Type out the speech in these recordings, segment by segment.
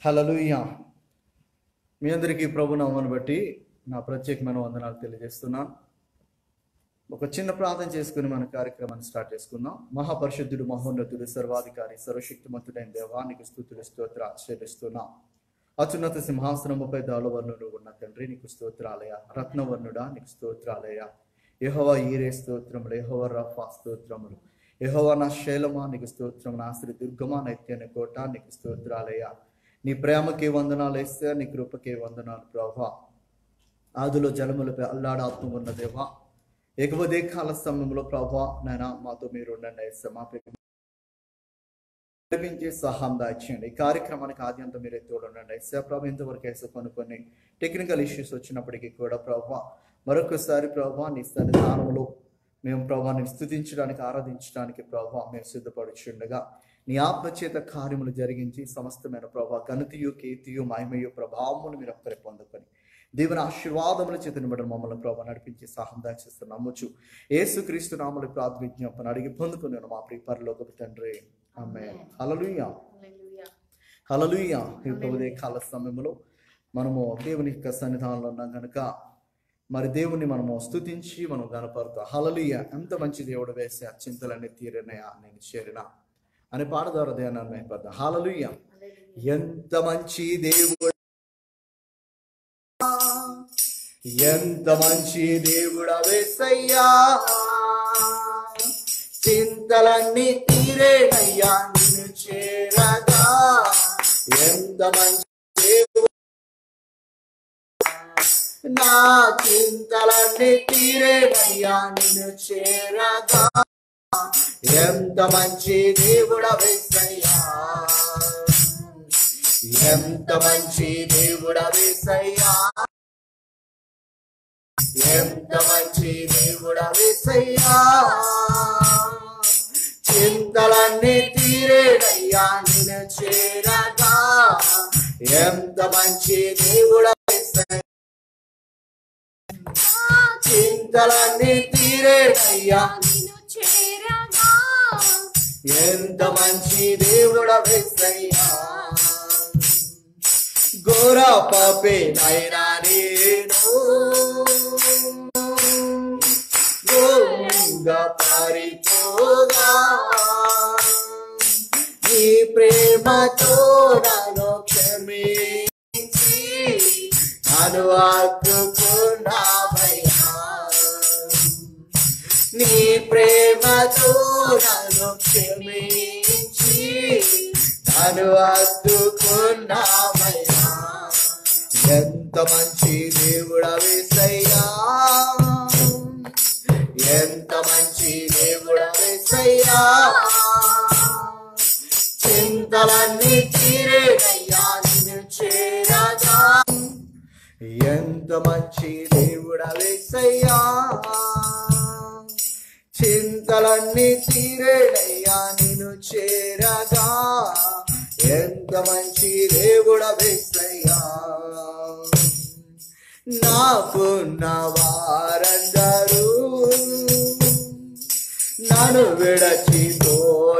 హల్లెలూయా. మీ అందరికీ ప్రభు నామమును బట్టి నా ప్రత్యేకమైన వందనాలు తెలియజేస్తున్నాను. ఒక చిన్న ప్రార్థన చేసుకుని మన కార్యక్రమాన్ని స్టార్ట్ చేసుకుందాం. మహాపరిశుద్ధుడు, మహోన్నతుడు, సర్వాధికారి, సర్వశక్తిమంతుడైన దేవానికి స్తుతులు స్తోత్రాలు చెల్లిస్తున్నాం. అత్యున్నత సింహాసనముపై దాళవర్ణుడు ఉన్న తండ్రి నీకు స్తోత్రాలయ. రత్నవర్ణుడా నీకు స్తోత్రాలయ. యెహోవా ఈరే స్తోత్రములు, యెహోవా రఫా స్తోత్రములు, యెహోవా నా శైలమా నీకు స్తోత్రం, నా శ్రీ దుర్గమా నైత్యన కోట నీకు స్తోత్రాలయ. నీ ప్రేమకి వందనాలు వేస్తే, నీ కృపకి వందనాలు ప్రభా. ఆదిలో జలములపై అల్లాడాత్మ ఉన్న దేవా, ఎగువదే కాల సమయంలో ప్రభా నాయన మాతో మీరు ఉండండి. నడిపించి సహాయం దాచేయండి. ఈ కార్యక్రమానికి ఆద్యంతం మీరే తోడుండండి. ప్రభా ఇంతవరకు కొన్ని టెక్నికల్ ఇష్యూస్ వచ్చినప్పటికీ కూడా ప్రభా మరొకసారి ప్రభా నీ సన్నిధానంలో మేము ప్రభాని స్తుతించడానికి, ఆరాధించడానికి ప్రభా మేము సిద్ధపడుచుండగా నీ ఆత్మచేత కార్యములు జరిగించి సమస్తమైన ప్రభా ఘనతయు, కీర్తియు, మహిమయు, ప్రభావమును మీరు ఒక్కరే పొందుకొని దేవుని ఆశీర్వాదముల చేతిని బట్టి మమ్మల్ని ప్రభా నడిపించి సహాయం దాచేస్తున్న నమ్మొచ్చు. యేసుక్రీస్తు నామములో ప్రార్థన విజ్ఞాపన అడిగి పొందుకున్నాను మా ప్రియ పరలోకపు తండ్రి, ఆమేన్. హల్లెలూయా, హల్లెలూయా. ఈ ఉదయ కాల సమయంలో మనము దేవుని యొక్క సన్నిధానంలో ఉన్నాం కనుక మరి దేవుని మనము స్తుతించి మనం గనపరుతాం. హల్లెలూయా. ఎంత మంచి దేవుడు వేసే చింతలన్నీ తీరినయా నేను చేరినా అనే పాట ద్వారా ధ్యానాన్ని అయిపోతాం. హల్లెలూయా. ఎంత మంచి దేవుడు, ఎంత మంచి దేవుడా యేసయ్యా, చింతలన్నీ తీరేనయ్యా నిన్ను చేరగా. ఎంత మంచి దేవుడు, నా చింతలన్నీ తీరేనయ్యా నిన్ను చేరగా. ఎంత మంచి దేవుడా యేసయ్యా, ఎంత మంచి దేవుడా యేసయ్యా, ఎంత మంచి దేవుడా యేసయ్యా, చింతలన్నీ తీరేనయ్యా నిన్ను చేరగా. ఎంత మంచి దేవుడా యేసయ్యా, చింతలన్నీ తీరేనయ్యా నిన్ను చేరగా. ఎంత మంచి దేవుడా యేసయ్యా, ఘోర పాపినైనా నేను ఘోరంగా పారిపోగా, నీ ప్రేమతో నన్ను క్షమించి నన్ను ఆదుకున్నావయ్యా. నీ ప్రేమతో నన్ను క్షమించి నన్ను ఆదుకున్నావయ్యా. ఎంత మంచి దేవుడా యేసయ్యా, ఎంత మంచి దేవుడా యేసయ్యా, చింతలన్నీ తీరేనయ్యా నిన్ను చేరగా. ఎంత మంచి దేవుడా యేసయ్యా, చింతలన్నీ తీరేనయ్యా నిన్ను చేరగా. ఎంత మంచి దేవుడా యేసయ్యా, నాకున్న వారందరూ నన్ను విడచిపోయినను,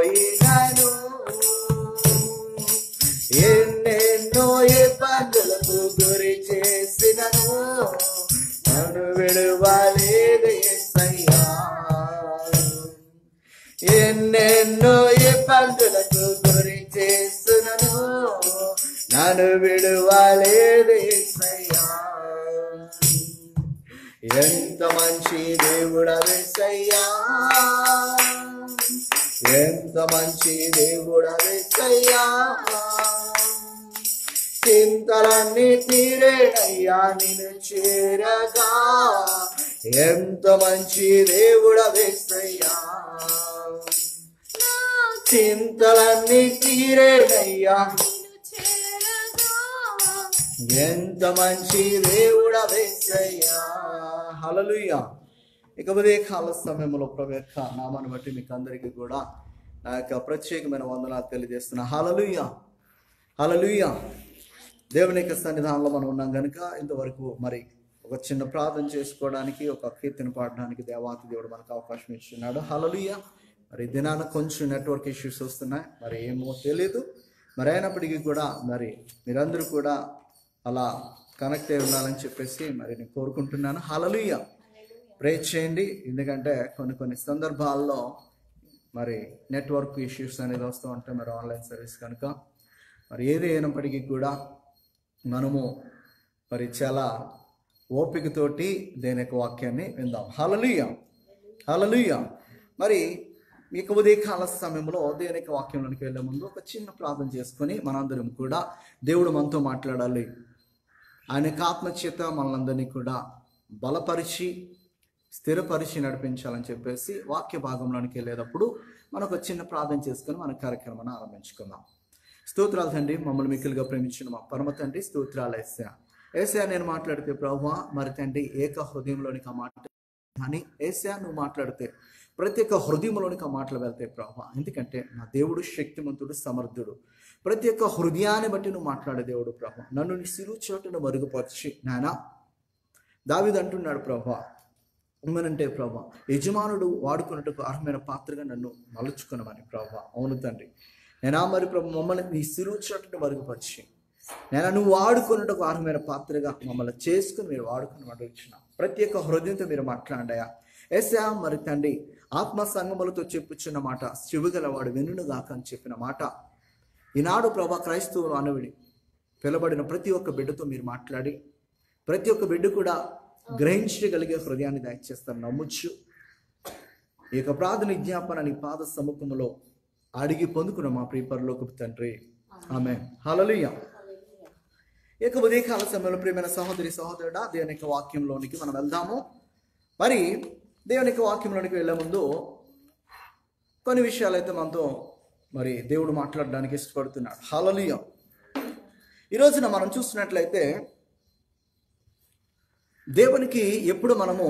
ఎన్నెన్నో ఇబ్బందులకు గురి చేసినను, నన్ను విడువలేదు యేసయ్యా. ఎన్నెన్నో ఇబ్బందులకు గురి చేసినను, నన్ను విడువలేదు యేసయ్యా. ఎంత మంచి దేవుడా యేసయ్యా, ఎంత మంచి దేవుడా యేసయ్యా, చింతలన్నీ తీరేనయ్యా నిన్ను చేరగా. ఎంత మంచి దేవుడా యేసయ్యా, చింతలన్నీ తీరేనయ్యా. ఎంత మంచి దేవుడా యేసయ్యా. హల్లెలూయా. ఇక ఉదయ కాల సమయంలో ప్రభు యొక్క నామాన్ని బట్టి మీకు అందరికీ కూడా నా యొక్క ప్రత్యేకమైన వందనాలు తెలియజేస్తున్నా. హల్లెలూయా, హల్లెలూయా. దేవుని యొక్క సన్నిధానంలో మనం ఉన్నాం కనుక ఇంతవరకు మరి ఒక చిన్న ప్రార్థన చేసుకోవడానికి, ఒక కీర్తన పాడడానికి దేవాతి దేవుడు మనకు అవకాశం ఇస్తున్నాడు. హల్లెలూయా. మరి దినాన కొంచెం నెట్వర్క్ ఇష్యూస్ వస్తున్నాయి, మరి ఏమో తెలియదు. మరి అయినప్పటికీ కూడా మరి మీరందరూ కూడా అలా కనెక్ట్ అయి ఉండాలని చెప్పేసి మరి నేను కోరుకుంటున్నాను. హల్లెలూయా. ప్రే చేయండి. ఎందుకంటే కొన్ని సందర్భాల్లో మరి నెట్వర్క్ ఇష్యూస్ అనేది వస్తూ ఉంటాయి మరి ఆన్లైన్ సర్వీస్ కనుక. మరి ఏది అయినప్పటికీ కూడా మనము మరి చాలా ఓపికతోటి దేని యొక్క వాక్యాన్ని విందాం. హల్లెలూయా, హల్లెలూయా. మరి మీకు ఉదయకాల సమయంలో దేవుని యొక్క వాక్యంలోనికి వెళ్ళే ముందు ఒక చిన్న ప్రార్థన చేసుకొని మనందరం కూడా దేవుడు మనతో మాట్లాడాలి, ఆయన యొక్క ఆత్మచేత మనందరినీ కూడా బలపరిచి స్థిరపరిచి నడిపించాలని చెప్పేసి వాక్య భాగంలోనికి వెళ్ళేటప్పుడు మనకు చిన్న ప్రార్థన చేసుకొని మన కార్యక్రమాన్ని ఆరంభించుకుందాం. స్తోత్రాలు తండ్రి, మమ్మల్ని మిక్కిలుగా ప్రేమించిన మా పరమ తండ్రి, స్తోత్రాలు యేసయ్యా. యేసయ్యా నేను మాట్లాడితే ప్రభువా మరి తండ్రి ఏక హృదయంలోనికి ఆ మాట కానీ యేసయ్యా నువ్వు మాట్లాడితే ప్రతి ఒక్క హృదయంలోనికి ఆ మాటలు వెళ్తాయి ప్రభువా. ఎందుకంటే నా దేవుడు శక్తిమంతుడు, సమర్థుడు. ప్రతి ఒక్క హృదయాన్ని బట్టి నువ్వు మాట్లాడే దేవుడు ప్రభువా. నన్ను నీ సిలువ చోటును మరుగుపరిచి నాయనా దావీదు అంటున్నాడు ప్రభువా ఏమనంటే ప్రభువా యజమానుడు వాడుకున్నట్టుకు అర్హమైన పాత్రగా నన్ను మలుచుకున్నామని ప్రభువా. అవును తండ్రి నేనా మరి ప్రభు మమ్మల్ని నీ సిలువ చోటును మరుగుపరిచి నేను నువ్వు వాడుకున్నట్టుకు అర్హమైన పాత్రగా మమ్మల్ని చేసుకుని మీరు వాడుకుని అడుగుతున్నా. ప్రతి ఒక్క హృదయంతో మీరు మాట్లాడాయా యేసయ్యా. మరి తండ్రి ఆత్మ సంగములతో చెప్పుచున్న మాట చెవిగలవాడు వినుగాక అని చెప్పిన మాట ఈనాడు ప్రభా క్రైస్తవులు అనవిడి పిలబడిన ప్రతి ఒక్క బిడ్డతో మీరు మాట్లాడి ప్రతి ఒక్క బిడ్డ కూడా గ్రహించగలిగే హృదయాన్ని దయచేస్తాను నమ్ముచ్చు. ఈ యొక్క ప్రార్థన విజ్ఞాపన నీ పాద సముఖంలో అడిగి పొందుకున్న మా ప్రియ పరలోకపు తండ్రి, ఆమేన్. హల్లెలూయా. ఈ యొక్క ఉదయకాల సమయంలో ప్రియమైన సహోదరి సహోదరుడా దేవుని యొక్క వాక్యంలోనికి మనం వెళ్దాము. మరి దేవుని యొక్క వాక్యంలోనికి వెళ్ళే ముందు కొన్ని విషయాలు అయితే మనతో మరి దేవుడు మాట్లాడడానికి ఇష్టపడుతున్నాడు. హల్లెలూయా. ఈ రోజున మనం చూస్తున్నట్లయితే దేవునికి ఎప్పుడు మనము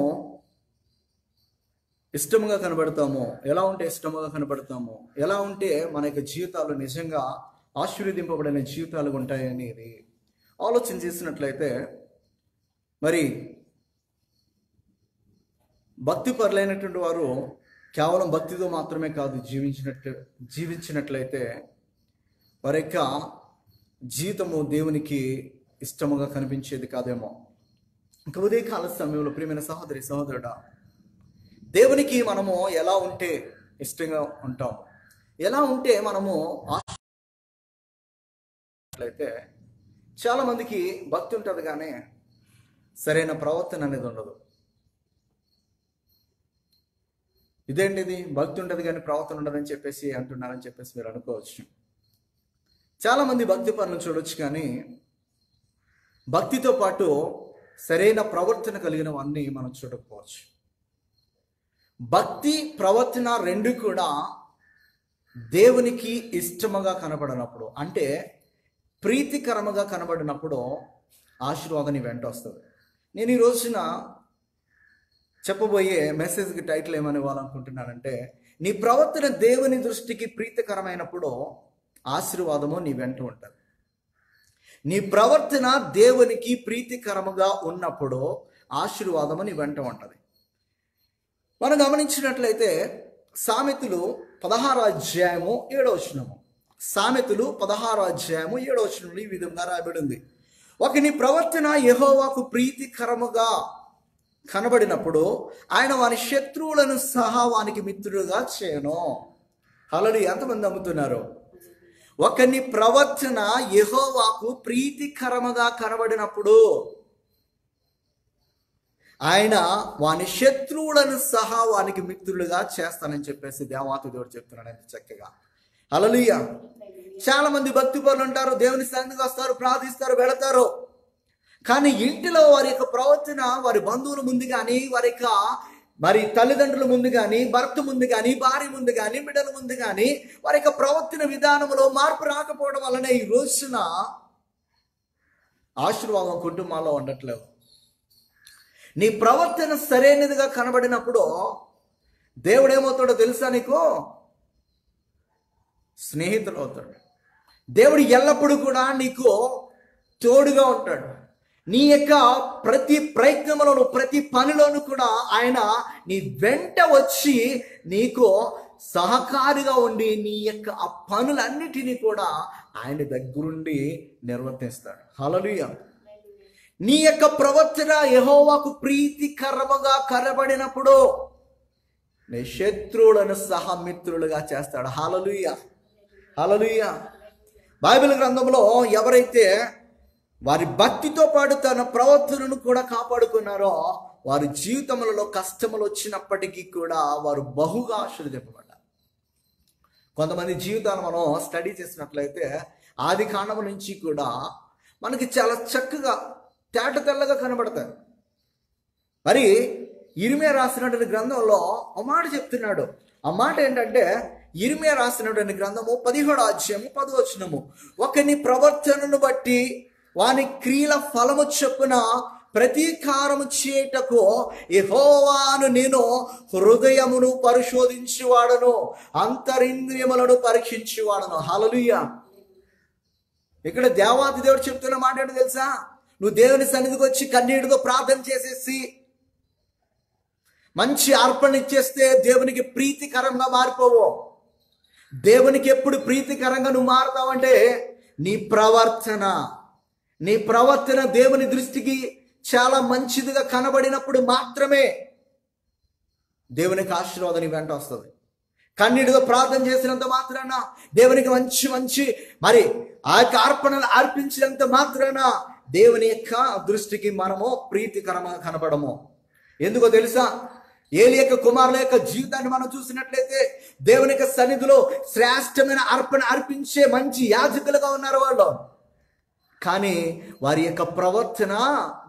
ఇష్టముగా కనబడతామో, ఎలా ఉంటే ఇష్టముగా కనబడతామో, ఎలా ఉంటే మన యొక్క జీవితాలు నిజంగా ఆశీర్వదింపబడిన జీవితాలు ఉంటాయనేది ఆలోచన చేసినట్లయితే మరి భక్తి పరులైనటువంటి వారు కేవలం భక్తితో మాత్రమే కాదు జీవించినట్లయితే వారి యొక్క జీవితము దేవునికి ఇష్టముగా కనిపించేది కాదేమో. ఇంకా ఉదయకాల సమయంలో ప్రియమైన సహోదరి సహోదరుడా దేవునికి మనము ఎలా ఉంటే ఇష్టంగా ఉంటాము, ఎలా ఉంటే మనము అయితే చాలా మందికి భక్తి ఉంటుంది కానీ సరైన ప్రవర్తన అనేది ఉండదు. ఇదేంటిది భక్తి ఉంటుంది కానీ ప్రవర్తన ఉండదని చెప్పేసి అంటున్నారని చెప్పేసి మీరు అనుకోవచ్చు. చాలా మంది భక్తి పనులను చూడొచ్చు కానీ భక్తితో పాటు సరైన ప్రవర్తన కలిగినవన్నీ మనం చూడకపోవచ్చు. భక్తి ప్రవర్తన రెండు కూడా దేవునికి ఇష్టముగా కనబడినప్పుడు, అంటే ప్రీతికరముగా కనబడినప్పుడు ఆశీర్వాదాన్ని వెంట వస్తుంది. నేను ఈ రోజున చెప్పబోయే మెసేజ్కి టైటిల్ ఏమని ఇవ్వాలనుకుంటున్నానంటే నీ ప్రవర్తన దేవుని దృష్టికి ప్రీతికరమైనప్పుడు ఆశీర్వాదము నీ వెంట ఉంటుంది. నీ ప్రవర్తన దేవునికి ప్రీతికరముగా ఉన్నప్పుడు ఆశీర్వాదము నీ వెంట ఉంటుంది. మనం గమనించినట్లయితే సామెతలు 16వ అధ్యాయము 7వ వచనము, సామెతలు 16వ అధ్యాయము 7వ వచనంలో ఈ విధంగా రాయబడి ఉంది. ఒకని ప్రవర్తన యెహోవాకు ప్రీతికరముగా కనబడినప్పుడు ఆయన వాని శత్రువులను సహా వానికి మిత్రుడుగా చేయను. హల్లెలూయా. ఎంతమంది నమ్ముతున్నారు? ఒకని ప్రవర్తన యెహోవాకు ప్రీతికరముగా కనబడినప్పుడు ఆయన వాని శత్రువులను సహా వానికి మిత్రులుగా చేస్తానని చెప్పేసి దేవాతి దేవుడు చెప్తున్నాడు. ఎంత చక్కగా. హల్లెలూయా. చాలా మంది భక్తి పరులు ఉంటారు, దేవుని సన్నిధికి వస్తారు, ప్రార్థిస్తారు, వెళతారు. కానీ ఇంటిలో వారి యొక్క ప్రవర్తన వారి బంధువుల ముందు కానీ, వారి యొక్క మరి తల్లిదండ్రుల ముందు కానీ, భర్త ముందు కానీ, భార్య ముందు కానీ, బిడ్డల ముందు కానీ వారి యొక్క ప్రవర్తన విధానంలో మార్పు రాకపోవడం వలన ఈ రోజున ఆశీర్వాదం కుటుంబాల్లో ఉండట్లేదు. నీ ప్రవర్తన సరైనదిగా కనబడినప్పుడు దేవుడు ఏమవుతాడో తెలుసా నీకు? స్నేహితుడు అవుతాడు. దేవుడు ఎల్లప్పుడూ కూడా నీకు తోడుగా ఉంటాడు. నీ యొక్క ప్రతి ప్రయత్నంలోను ప్రతి పనిలోను కూడా ఆయన నీ వెంట వచ్చి నీకు సహకారిగా ఉండి నీ యొక్క ఆ పనులన్నిటినీ కూడా ఆయన దగ్గరుండి నిర్వర్తిస్తాడు. హల్లెలూయా. నీ యొక్క ప్రవర్తన యెహోవాకు ప్రీతికరముగా కనబడినప్పుడు నీ శత్రువులను సహా మిత్రులుగా చేస్తాడు. హల్లెలూయా, హల్లెలూయా. బైబిల్ గ్రంథంలో ఎవరైతే వారి భక్తితో పాటు తన ప్రవర్తనను కూడా కాపాడుకున్నారో వారి జీవితములలో కష్టములు వచ్చినప్పటికీ కూడా వారు బహుగా ఆశీర్వదింపబడ్డారు. కొంతమంది జీవితాలు మనం స్టడీ చేసినట్లయితే ఆది కాండం నుంచి కూడా మనకి చాలా చక్కగా తేట తెల్లగా కనబడతారు. మరి ఇర్మియా రాసినటువంటి గ్రంథంలో ఒక మాట చెప్తున్నాడు. ఆ మాట ఏంటంటే ఇర్మియా రాసినటువంటి గ్రంథము 17వ అధ్యాయము 10వ వచనము, ఒకని ప్రవర్తనను బట్టి వాని క్రియల ఫలము చొప్పున ప్రతీకారము చేయుటకు యెహోవాను నేను హృదయమును పరిశోధించువాడను, అంతరింద్రియములను పరీక్షించువాడను. హల్లెలూయా. ఇక్కడ దేవాది దేవుడు చెప్తున్న మాట ఏంటో తెలుసా? నువ్వు దేవుని సన్నిధికి వచ్చి కన్నీటితో ప్రార్థన చేసేసి మంచి అర్పణ ఇచ్చేస్తే దేవునికి ప్రీతికరంగా మారిపోవు. దేవునికి ఎప్పుడు ప్రీతికరంగా నువ్వు మారుతావంటే నీ ప్రవర్తన దేవుని దృష్టికి చాలా మంచిదిగా కనబడినప్పుడు మాత్రమే దేవునికి ఆశీర్వాదం నీ వెంట వస్తుంది. కన్నీటితో ప్రార్థన చేసినంత మాత్రాన, దేవునికి మంచి మంచి మరి ఆ యొక్క అర్పణలు అర్పించినంత మాత్రాన దేవుని యొక్క దృష్టికి మనము ప్రీతికరంగా కనబడము. ఎందుకో తెలుసా? ఏలి యొక్క కుమారుల యొక్క జీవితాన్ని మనం చూసినట్లయితే దేవుని యొక్క సన్నిధిలో శ్రేష్టమైన అర్పణ అర్పించే మంచి యాజకులుగా ఉన్నారు వాళ్ళు. కానీ వారి యొక్క ప్రవర్తన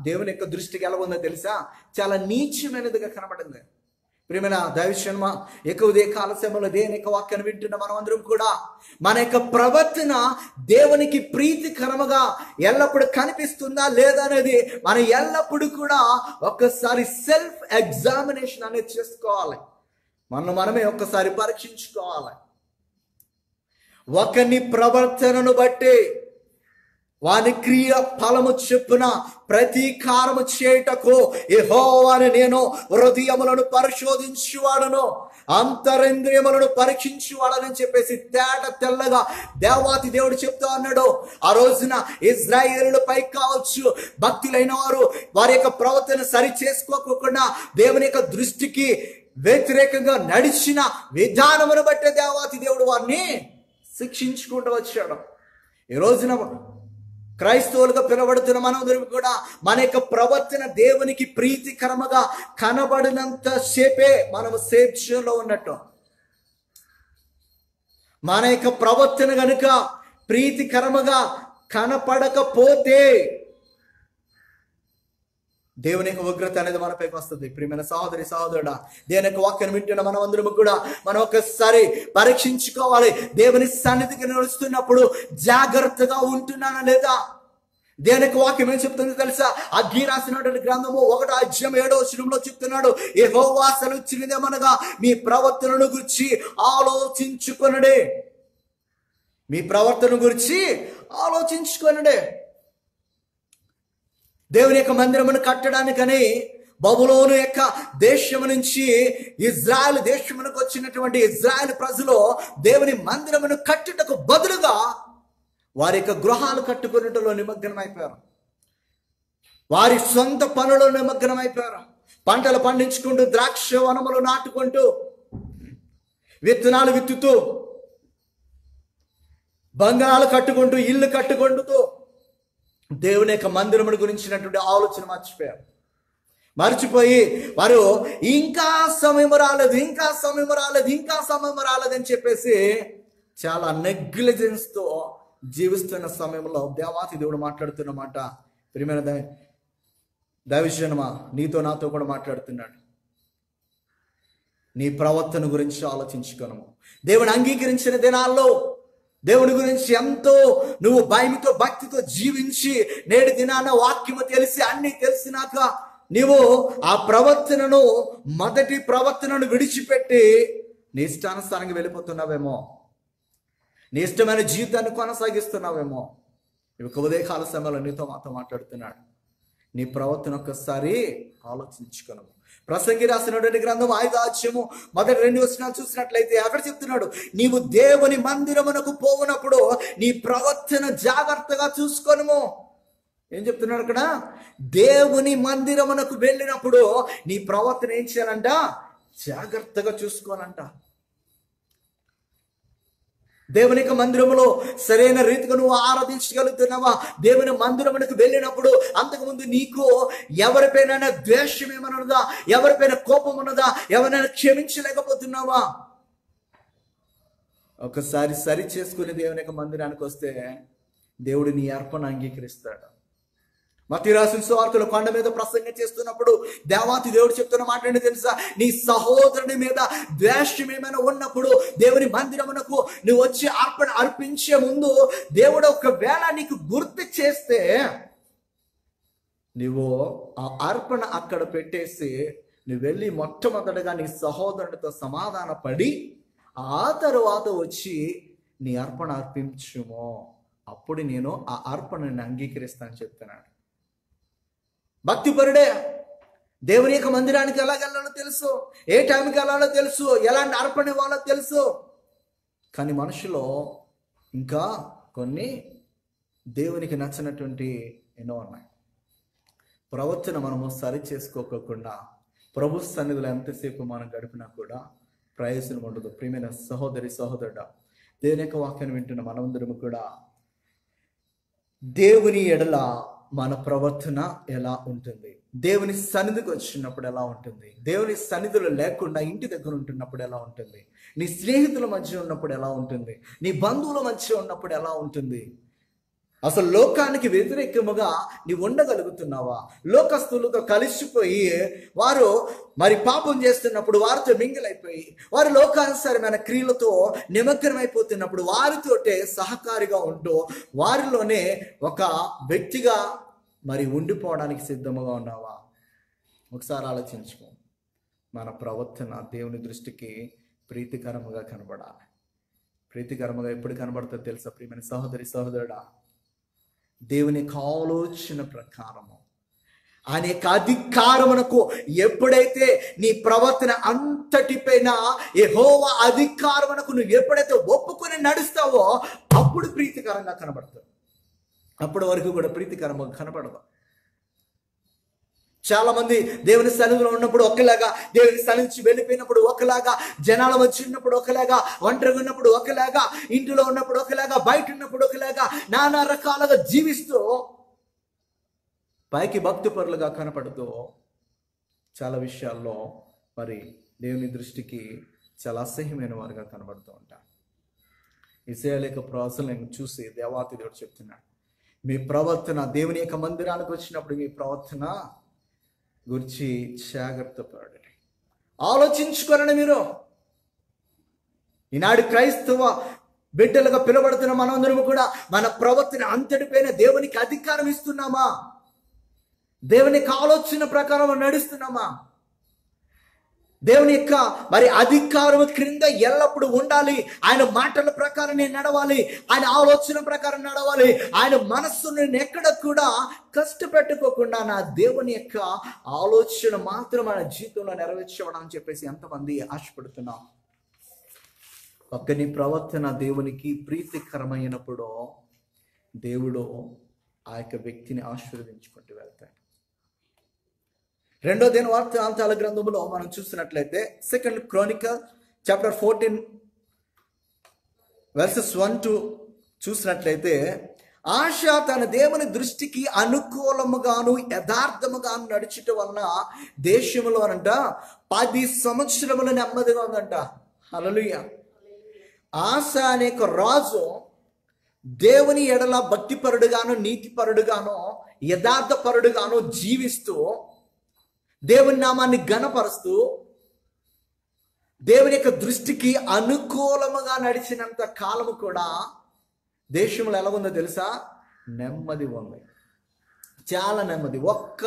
దేవుని యొక్క దృష్టికి ఎలా ఉందో తెలుసా? చాలా నీచమైనదిగా కనబడింది. ప్రియమైన దైవజనమ, ఎక్కువ కాల సమయంలో దేవుని యొక్క వాక్యాన్ని వింటున్న మనం అందరం కూడా మన యొక్క ప్రవర్తన దేవునికి ప్రీతికరముగా ఎల్లప్పుడూ కనిపిస్తుందా లేదా అనేది మనం ఎల్లప్పుడూ కూడా ఒక్కసారి సెల్ఫ్ ఎగ్జామినేషన్ అనేది చేసుకోవాలి. మనమే ఒక్కసారి పరీక్షించుకోవాలి. ఒకని ప్రవర్తనను బట్టి వాని క్రియ ఫలము చొప్పున ప్రతీకారము చేయుటకు యెహోవాను నేను హృదయములను పరిశోధించువాడను, అంతరింద్రియములను పరీక్షించువాడని చెప్పేసి తేట తెల్లగా దేవాతి దేవుడు చెప్తా అన్నాడు. ఆ రోజున ఇశ్రాయేలులపై కావచ్చు భక్తులైన వారు వారి యొక్క ప్రవర్తన సరి చేసుకోకుండా దేవుని యొక్క దృష్టికి వ్యతిరేకంగా నడిచిన విధానమును బట్టే దేవాతి దేవుడు వారిని శిక్షించుకుంటూ వచ్చాడు. ఈ రోజున క్రైస్తవులుగా పిలవడుతున్న మనందరం కూడా మన యొక్క ప్రవర్తన దేవునికి ప్రీతికరముగా కనబడినంత సేపే మనము సేఫ్లో ఉన్నట్టు. మన యొక్క ప్రవర్తన గనుక ప్రీతికరముగా కనపడకపోతే దేవుని యొక్క ఉగ్రత అనేది మనపైకి వస్తుంది. ప్రియమైన సహోదరి సహోదరుడా, దేవుని యొక్క వాక్యాన్ని వింటున్న మనం అందరం కూడా మనం ఒకసారి పరీక్షించుకోవాలి. దేవుని సన్నిధికి నడుస్తున్నప్పుడు జాగ్రత్తగా ఉంటున్నానా లేదా? దేవుని యొక్క వాక్యం ఏం చెప్తుందో తెలుసా? అగ్గి రాసినటువంటి గ్రంథము 1వ అధ్యాయం 7వ వచనంలో చెప్తున్నాడు, యెహోవా సెలవిచ్చినదేమనగా మీ ప్రవర్తనను గురించి ఆలోచించుకొనుడే. మీ ప్రవర్తన గురించి ఆలోచించుకొనుడే. దేవుని యొక్క మందిరమును కట్టడానికని బబులోను యొక్క దేశము నుంచి ఇజ్రాయెల్ దేశమునకు వచ్చినటువంటి ఇజ్రాయెల్ ప్రజలు దేవుని మందిరమును కట్టుటకు బదులుగా వారి యొక్క గృహాలు కట్టుకున్నట్టులో నిమగ్నమైపోయారు. వారి సొంత పనులు నిమగ్నమైపోయారు. పంటలు పండించుకుంటూ, ద్రాక్ష వనములు నాటుకుంటూ, విత్తనాలు విత్తుతూ, బంగారాలు కట్టుకుంటూ, ఇల్లు కట్టుకుంటూ దేవుని యొక్క మందిరమును గురించినటువంటి ఆలోచన మర్చిపోయి వారు ఇంకా సమయం రాలేదని చెప్పేసి చాలా నెగ్లిజెన్స్ తో జీవిస్తున్న సమయంలో దేవాతి దేవుడు మాట్లాడుతున్నమాట. ప్రియమైన దైవజనమా, నీతో నాతో కూడా మాట్లాడుతున్నాడు. నీ ప్రవర్తన గురించి ఆలోచించుకోను. దేవుని అంగీకరించిన దినాల్లో దేవుని గురించి ఎంతో నువ్వు భయముతో భక్తితో జీవించి నేటి దినాన వాక్యము తెలిసి అన్ని తెలిసినాక నీవు ఆ ప్రవర్తనను మొదటి ప్రవర్తనను విడిచిపెట్టి నీ ఇష్టానుసారంగా వెళ్ళిపోతున్నావేమో, నీ ఇష్టమైన జీవితాన్ని కొనసాగిస్తున్నావేమో. ఇవి ఉదయకాల సమయంలో నీతో మాతో మాట్లాడుతున్నాడు. నీ ప్రవర్తన ఒక్కసారి ఆలోచించుకోను. ప్రసంగి రాసినటువంటి గ్రంథం 5వ అధ్యాయము మొదటి 2 వచనాలు చూసినట్లయితే అక్కడ చెప్తున్నాడు, నీవు దేవుని మందిరమునకు పోవునప్పుడు నీ ప్రవర్తన జాగ్రత్తగా చూసుకోను. ఏం చెప్తున్నాడు అక్కడ? దేవుని మందిరమునకు వెళ్ళినప్పుడు నీ ప్రవర్తన ఏం చేయాలంట? జాగ్రత్తగా చూసుకోవాలంట. దేవుని యొక్క మందిరములో సరైన రీతిగా నువ్వు ఆరాధించగలుగుతున్నావా? దేవుని మందిరమునకు వెళ్ళినప్పుడు అంతకుముందు నీకు ఎవరిపైన ద్వేషం ఏమన్నదా, ఎవరిపైన కోపం ఉన్నదా, ఎవరైనా క్షమించలేకపోతున్నావా? ఒకసారి సరి చేసుకుని దేవుని యొక్క మందిరానికి వస్తే దేవుడు నీ అర్పణ అంగీకరిస్తాడు. మత్తయి రాసిన సువార్తలో కొండ మీద ప్రసంగం చేస్తున్నప్పుడు దేవాతి దేవుడు చెప్తున్న మాట ఏంటో తెలుసా? నీ సహోదరుని మీద ద్వేషం ఏమైనా ఉన్నప్పుడు దేవుని మందిరమునకు నువ్వు వచ్చి అర్పణ అర్పించే ముందు దేవుడు ఒకవేళ నీకు గుర్తు చేస్తే నువ్వు ఆ అర్పణ అక్కడ పెట్టేసి నువ్వు వెళ్ళి మొట్టమొదటిగా నీ సహోదరునితో సమాధాన పడి ఆ తరువాత వచ్చి నీ అర్పణ అర్పించుమో, అప్పుడు నేను ఆ అర్పణని అంగీకరిస్తాను చెప్తున్నాడు. భక్తిపరుడే దేవుని యొక్క మందిరానికి ఎలాగ వెళ్ళాలో తెలుసు, ఏ టైంకి వెళ్ళాలో తెలుసు, ఎలాంటి అర్పణ ఇవ్వాలో తెలుసు. కానీ మనుషులో ఇంకా కొన్ని దేవునికి నచ్చినటువంటి ఎన్నో ఉన్నాయి. ప్రవర్తన మనము సరి చేసుకోకుండా ప్రభు సన్నిధిలో ఎంతసేపు మనం గడిపినా కూడా ప్రయోజనం ఉండదు. ప్రియమైన సహోదరి సహోదరుడా, దేవుని యొక్క వాక్యాన్ని వింటున్న మనమందరము కూడా దేవుని ఎడల మన ప్రవర్తన ఎలా ఉంటుంది, దేవుని సన్నిధికి వచ్చినప్పుడు ఎలా ఉంటుంది, దేవుని సన్నిధిలో లేకుండా ఇంటి దగ్గర ఉంటున్నప్పుడు ఎలా ఉంటుంది, నీ స్నేహితుల మధ్య ఉన్నప్పుడు ఎలా ఉంటుంది, నీ బంధువుల మధ్య ఉన్నప్పుడు ఎలా ఉంటుంది, అసలు లోకానికి వ్యతిరేకముగా నీవు ఉండగలుగుతున్నావా? లోకస్తులతో కలిసిపోయి వారు మరి పాపం చేస్తున్నప్పుడు వారితో మింగిలైపోయి వారి లోకానుసారమైన క్రియలతో నిమగ్నమైపోతున్నప్పుడు వారితోటే సహకారిగా ఉంటూ వారిలోనే ఒక వ్యక్తిగా మరి ఉండిపోవడానికి సిద్ధముగా ఉన్నావా? ఒకసారి ఆలోచించుకో. మన ప్రవర్తన దేవుని దృష్టికి ప్రీతికరముగా కనబడాలి. ప్రీతికరముగా ఎప్పుడు కనబడుతుందో తెలుసా ప్రియమైన సహోదరి సహోదరుడా? దేవుని ఆలోచన ప్రకారము ఆయన యొక్క అధికారమునకు ఎప్పుడైతే నీ ప్రవర్తన అంతటిపైన యెహోవా అధికారమునకు నువ్వు ఎప్పుడైతే ఒప్పుకొని నడుస్తావో అప్పుడు ప్రీతికరంగా కనబడుతుంది. అప్పటి వరకు కూడా ప్రీతికరంగా కనబడదు. చాలా మంది దేవుని సన్నిధిలో ఉన్నప్పుడు ఒకలాగా, దేవుని సన్నిధి వెళ్ళిపోయినప్పుడు ఒకలాగా, జనాల మధ్య ఉన్నప్పుడు ఒకలాగా, ఒంటరిగా ఉన్నప్పుడు ఒకలాగా, ఇంటిలో ఉన్నప్పుడు ఒకలాగా, బయట ఉన్నప్పుడు ఒకలాగా, నానా రకాలుగా జీవిస్తూ పైకి భక్తిపరులుగా కనపడుతూ చాలా విషయాల్లో మరి దేవుని దృష్టికి చాలా అసహ్యమైన వారుగా కనబడుతూ ఉంటారు. యెషయా యొక్క ప్రవచనలను చూసి దేవాతి దేవుడు చెప్తున్నాడు, మీ ప్రవర్తన దేవుని యొక్క మందిరానికి వచ్చినప్పుడు మీ ప్రవర్తన గురించి జాగ్రత్త పడండి, ఆలోచించుకోరండి. మీరు ఈనాడు క్రైస్తవ బిడ్డలుగా పిలువబడుతున్న మనందరము కూడా మన ప్రవర్తన అంతటిపైన దేవునికి అధికారం ఇస్తున్నామా? దేవునికి ఆలోచన ప్రకారం నడుస్తున్నామా? దేవుని యొక్క మరి అధికారం క్రింద ఎల్లప్పుడూ ఉండాలి. ఆయన మాటల ప్రకారం నేను నడవాలి, ఆయన ఆలోచన ప్రకారం నడవాలి. ఆయన మనస్సును నేను ఎక్కడ కూడా కష్టపెట్టుకోకుండా నా దేవుని యొక్క ఆలోచన మాత్రం మన జీవితంలో నెరవేర్చడం అని చెప్పేసి ఎంతమంది ఆశపడుతున్నాం. ఒక్కని ప్రవర్తన దేవునికి ప్రీతికరమైనప్పుడు దేవుడు ఆ యొక్క వ్యక్తిని ఆశీర్వదించుకుంటూ వెళ్తాడు. రెండో దినవృత్తాంతాల గ్రంథంలో మనం చూసినట్లయితే 2 Chronicles chapter 14 verses 1-2 చూసినట్లయితే ఆశ తన దేవుని దృష్టికి అనుకూలముగాను యథార్థముగాను నడుచుట వలన దేశంలో అనంట 10 సంవత్సరములు నెమ్మదిగా ఉందంట. హల్లెలూయా. ఆశ అనే ఒక రాజు దేవుని ఎడల భక్తిపరుడుగాను నీతిపరుడుగాను యథార్థపరుడుగాను జీవిస్తూ దేవుని నామాన్ని ఘనపరుస్తూ దేవుని యొక్క దృష్టికి అనుకూలముగా నడిచినంత కాలము కూడా దేశంలో ఎలా ఉందో తెలుసా? నెమ్మది ఉంది, చాలా నెమ్మది. ఒక్క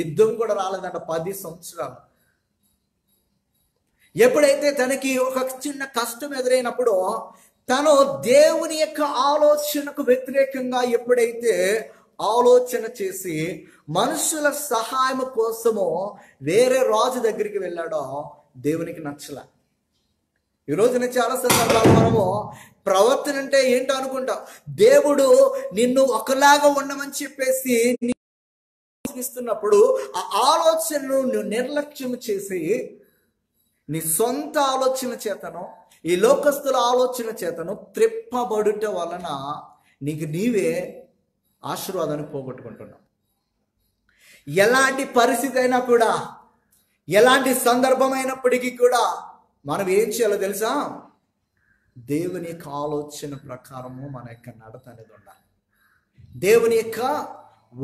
యుద్ధం కూడా రాలేదంట 10 సంవత్సరాలు. ఎప్పుడైతే తనకి ఒక చిన్న కష్టం ఎదురైనప్పుడు తను దేవుని యొక్క ఆలోచనకు వ్యతిరేకంగా ఎప్పుడైతే ఆలోచన చేసి మనుషుల సహాయం కోసము వేరే రాజు దగ్గరికి వెళ్ళాడో దేవునికి నచ్చల. ఈ రోజున చాలా సందర్భాలు మనము ప్రవర్తన అంటే ఏంటో అనుకుంటాం. దేవుడు నిన్ను ఒకలాగా ఉండమని చెప్పేసి ఇస్తున్నప్పుడు ఆ ఆలోచనను నువ్వు నిర్లక్ష్యం చేసి నీ సొంత ఆలోచన చేతను, ఈ లోకస్తుల ఆలోచన చేతను త్రిప్పబడుట వలన నీకు నీవే ఆశీర్వాదాన్ని పోగొట్టుకుంటున్నావు. ఎలాంటి పరిస్థితి అయినా కూడా, ఎలాంటి సందర్భం అయినప్పటికీ కూడా మనం ఏం చేయాలో తెలుసా? దేవుని యొక్క ఆలోచన ప్రకారము మన యొక్క నడత అనేది ఉండాలి. దేవుని యొక్క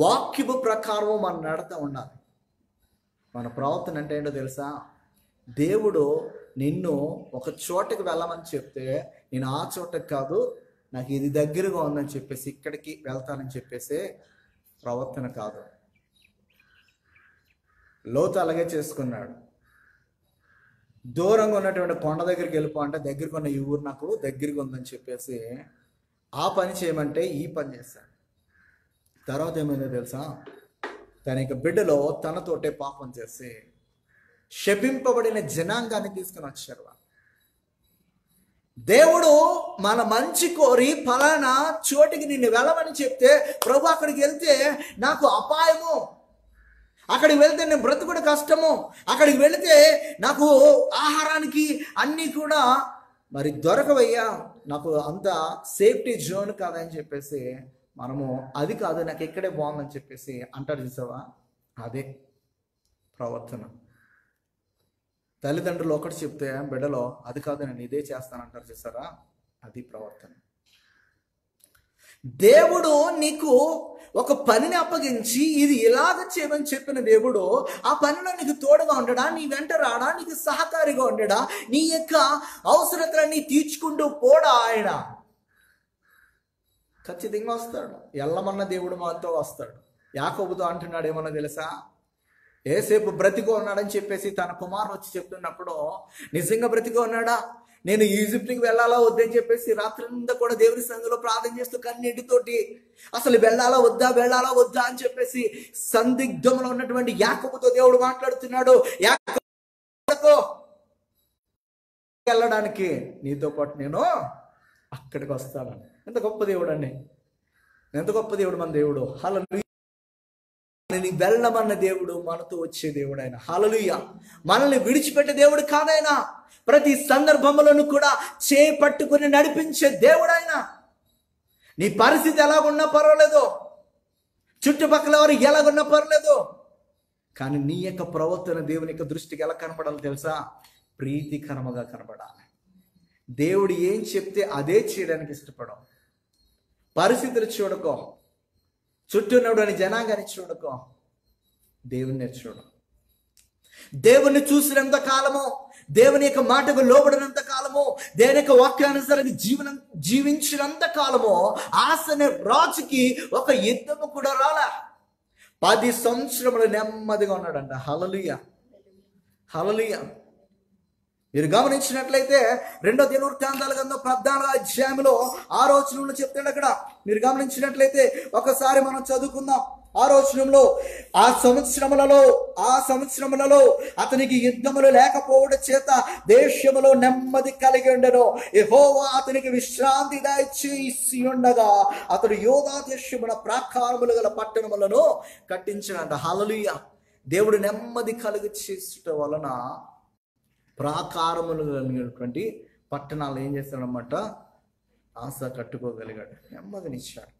వాక్యము ప్రకారము మన నడత ఉండాలి. మన ప్రవర్తన అంటే ఏంటో తెలుసా? దేవుడు నిన్ను ఒక చోటకి వెళ్ళమని చెప్తే నేను ఆ చోటకి కాదు, నాకు ఇది దగ్గరగా ఉందని చెప్పేసి ఇక్కడికి వెళ్తానని చెప్పేసి ప్రవర్తన కాదు. లోతు అలాగే చేసుకున్నాడు. దూరంగా ఉన్నటువంటి కొండ దగ్గరికి వెళ్ళిపో అంటే దగ్గరికి ఉన్న ఈ ఊరు నాకు దగ్గరగా ఉందని చెప్పేసి ఆ పని చేయమంటే ఈ పని చేశాడు. తర్వాత ఏమైందో తెలుసా? తన యొక్క బిడ్డలో తనతోటే పాపం చేసి శపింపబడిన జనాంగాన్ని తీసుకుని వచ్చారు. దేవుడు మన మంచి కోరి ఫలానా చోటికి నిన్ను వెళ్ళమని చెప్తే, ప్రభు అక్కడికి వెళ్తే నాకు అపాయము, అక్కడికి వెళ్తే నేను బ్రతుకుడు కష్టము, అక్కడికి వెళితే నాకు ఆహారానికి అన్నీ కూడా మరి దొరకవయ్యా, నాకు అంత సేఫ్టీ జోన్ కాదని చెప్పేసి మనము అది కాదు నాకు ఇక్కడే బాగుందని చెప్పేసి అంటారు. చూసావా? అదే ప్రవర్తన. తల్లిదండ్రులు ఒకటి చెప్తే బిడ్డలో అది కాదు నేను ఇదే చేస్తానంటారు. చూసారా? అది ప్రవర్తన. దేవుడు నీకు ఒక పనిని అప్పగించి ఇది ఇలాగ చేయమని చెప్పిన దేవుడు ఆ పనిలో నీకు తోడుగా ఉండడా, నీ వెంట రాడా, నీకు సహకారిగా ఉండడా, నీ యొక్క అవసరతలన్నీ తీర్చుకుంటూ పోడా ఆయన ఖచ్చితంగా వస్తాడు. ఎల్లమన్న దేవుడు మనతో వస్తాడు. యాకోబుతో అంటున్నాడు ఏమన్నా తెలుసా? ఏసేపు బ్రతికో ఉన్నాడని చెప్పేసి తన కుమారుడు వచ్చి చెప్తున్నప్పుడు నిజంగా బ్రతికో ఉన్నాడా, నేను ఈజిప్ట్కి వెళ్ళాలా వద్దని చెప్పేసి రాత్రంతా కూడా దేవుని సన్నిధిలో ప్రార్థన చేస్తూ కన్నీటితోటి అసలు వెళ్ళాలా వద్దా అని చెప్పేసి సందిగ్ధంలో ఉన్నటువంటి యాకోబుతో దేవుడు మాట్లాడుతున్నాడు. యాకోబు వెళ్ళడానికి నీతో పాటు నేను అక్కడికి వస్తానని. ఎంత గొప్ప దేవుడు అండి! ఎంత గొప్ప దేవుడు మన దేవుడు. హల్లెలూయా. మనల్ని వెళ్ళమన్న దేవుడు మనతో వచ్చే దేవుడు ఆయన. హల్లెలూయా. మనల్ని విడిచిపెట్టే దేవుడు కాదైనా, ప్రతి సందర్భంలోనూ కూడా చేపట్టుకుని నడిపించే దేవుడు ఆయన. నీ పరిస్థితి ఎలాగున్నా పర్వాలేదు, చుట్టుపక్కల వారు ఎలాగున్నా పర్లేదు, కానీ నీ యొక్క ప్రవర్తన దేవుని యొక్క దృష్టికి ఎలా కనపడాలి తెలుసా? ప్రీతికరముగా కనపడాలి. దేవుడు ఏం చెప్తే అదే చేయడానికి ఇష్టపడం. పరిస్థితులు చూడకో, చుట్టూనోడు అని జనాంగాన్ని చూడకో, దేవుణ్ణి చూడు. దేవుణ్ణి చూసినంత కాలము, దేవుని యొక్క మాటకు లోబడినంత కాలము, దేవుని యొక్క వాక్యానుసారంగా జీవించినంత కాలము ఆసనే రాజుకి ఒక యుద్ధము కూడా రాలా. 10 సంవత్సరములు నెమ్మదిగా ఉన్నాడంట. హల్లెలూయా, హల్లెలూయా. మీరు గమనించినట్లయితే 2వ దినవృత్తాంతాల గ్రంథం 14వ అధ్యాయంలో 6వ వచనంలో చెప్తాడు. అక్కడ మీరు గమనించినట్లయితే ఒకసారి మనం చదువుకుందాం. 6వ వచనంలో ఆ సంవత్సరములలో అతనికి యుద్ధములు లేకపోవడం చేత దేశములో నెమ్మది కలిగి ఉండెను. యెహోవా అతనికి విశ్రాంతి దయచేసి ఉండగా అతడు యోధా దేశమున ప్రాకారములు గల పట్టణములను కట్టించినంట. హల్లెలూయా. దేవుడు నెమ్మది కలుగు చేయుట వలన ప్రాకారములు కలిగినటువంటి పట్టణాలు ఏం చేస్తాడనమాట? ఆశ కట్టుకోగలిగాడు, నెమ్మదినిచ్చాడు.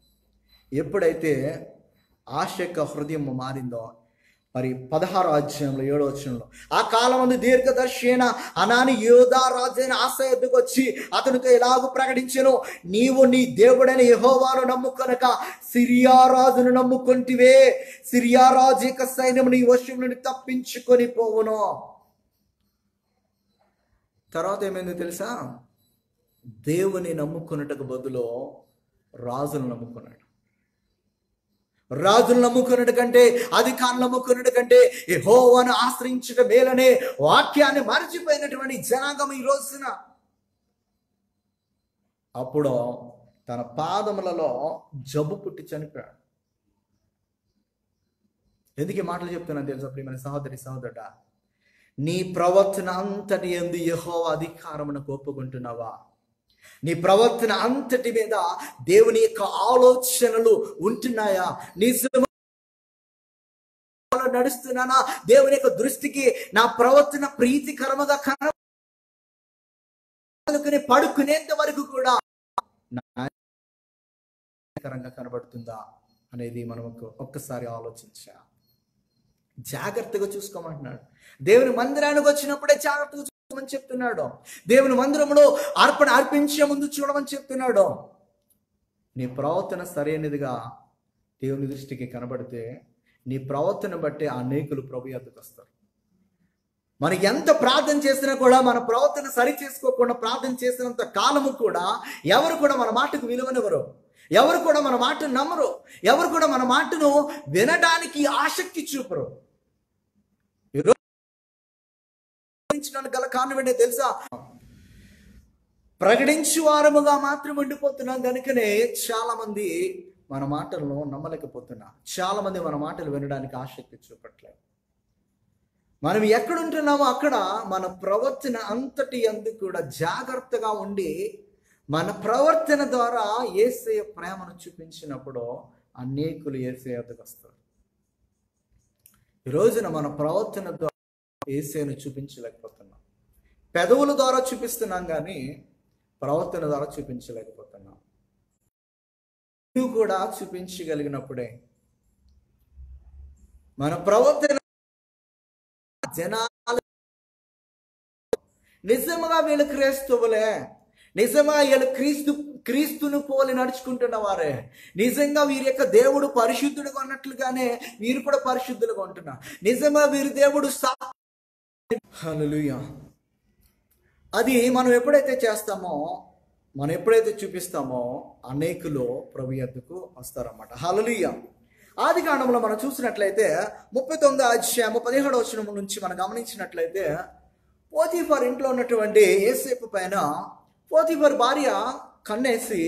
ఎప్పుడైతే ఆశ యొక్క హృదయం మారిందో, మరి 16వ అధ్యాయంలో 7వ వచనంలో ఆ కాలం ముందు దీర్ఘదర్శి అయిన అనాని యోధా రాజు అయిన ఆశ ఎద్దుకు వచ్చి అతనితో ఇలాగూ ప్రకటించెను, నీవు నీ దేవుడైన యెహోవాను నమ్ముకొనక సిరియా రాజును నమ్ముకొంటివే. సిరియా రాజు యొక్క సైన్యము నీ వశం నుండి తప్పించుకొని పోవును. తర్వాత ఏమైందో తెలుసా? దేవుని నమ్ముకున్నట్టుకు బదులు రాజును నమ్ముకున్నాడు. రాజును నమ్ముకున్నట్టు కంటే, అధికారులు నమ్ముకున్నట్టు కంటే యెహోవాను ఆశ్రయించడం మేలనే వాక్యాన్ని మర్చిపోయినటువంటి జనాంగం ఈ రోజున. అప్పుడు తన పాదములలో జబ్బు పుట్టి చనిపోయాడు. ఎందుకు ఈ మాటలు చెప్తున్నాను తెలుసా ప్రియమైన సహోదరి సహోదరుడా? నీ ప్రవర్తన అంతటి యందు యెహోవా అధికారమునకు ఒప్పుకుంటున్నావా? నీ ప్రవర్తన అంతటి మీద దేవుని యొక్క ఆలోచనలు ఉంటున్నాయా? నిజంగా నడుస్తున్నానా? దేవుని యొక్క దృష్టికి నా ప్రవర్తన ప్రీతికరముగా కనుకొని పడుకునేంత వరకు కూడా కనబడుతుందా అనేది మనం ఒక్కసారి ఆలోచించా. జాగ్రత్తగా చూసుకోమంటున్నాడు. దేవుని మందిరానికి వచ్చినప్పుడే జాగ్రత్తగా చూసుకోమని చెప్తున్నాడు. దేవుని మందిరంలో అర్పించే ముందు చూడమని చెప్తున్నాడు. నీ ప్రవర్తన సరైనదిగా దేవుని దృష్టికి కనబడితే నీ ప్రవర్తన బట్టి అనేకులు ప్రభు యొద్దకు వస్తారు. మనకి ఎంత ప్రార్థన చేసినా కూడా మన ప్రవర్తన సరి చేసుకోకుండా ప్రార్థన చేసినంత కాలము కూడా ఎవరు కూడా మన మాటకు విలువనివ్వరు. ఎవరు కూడా మన మాటను నమ్మరు. ఎవరు కూడా మన మాటను వినడానికి ఆసక్తి చూపరు. గల కారణం ఏంటో తెలుసా? ప్రకటించు వారముగా మాత్రం ఉండిపోతున్నాం కనుకనే చాలా మంది మన మాటలను నమ్మలేకపోతున్నా. చాలా మంది మన మాటలు వినడానికి ఆసక్తి చూపట్లేదు. మనం ఎక్కడుంటున్నామో అక్కడ మన ప్రవర్తన అంతటి యందు కూడా జాగ్రత్తగా ఉండి మన ప్రవర్తన ద్వారా యేసయ్య ప్రేమను చూపించినప్పుడు అనేకులు యేసయ్య వద్దకు వస్తారు. ఈ రోజున మన ప్రవర్తన ద్వారా యేసయ్యను చూపించలేకపోతున్నాం. పెదవుల ద్వారా చూపిస్తున్నాం కానీ ప్రవర్తన ద్వారా చూపించలేకపోతున్నాం. నువ్వు కూడా చూపించగలిగినప్పుడే మన ప్రవర్తన జనాలు నిజంగా వీళ్ళు క్రైస్తవులే, నిజంగా వీళ్ళు క్రీస్తును పోలి నడుచుకుంటున్న వారే, నిజంగా వీరి యొక్క దేవుడు పరిశుద్ధుడుగా ఉన్నట్లుగానే వీరు కూడా పరిశుద్ధులుగా ఉంటున్నారు, నిజంగా వీరి దేవుడు హల్లెలూయా. అది మనం ఎప్పుడైతే చేస్తామో, మనం ఎప్పుడైతే చూపిస్తామో అనేకులు ప్రభు యొద్దకు వస్తారన్నమాట. హల్లెలూయా. ఆది కాండంలో మనం చూసినట్లయితే 39వ అధ్యాయము 17వ వచనం నుంచి మనం గమనించినట్లయితే పోతీఫర్ ఇంట్లో ఉన్నటువంటి యోసేపు పైన పోతీఫర్ భార్య కన్నేసి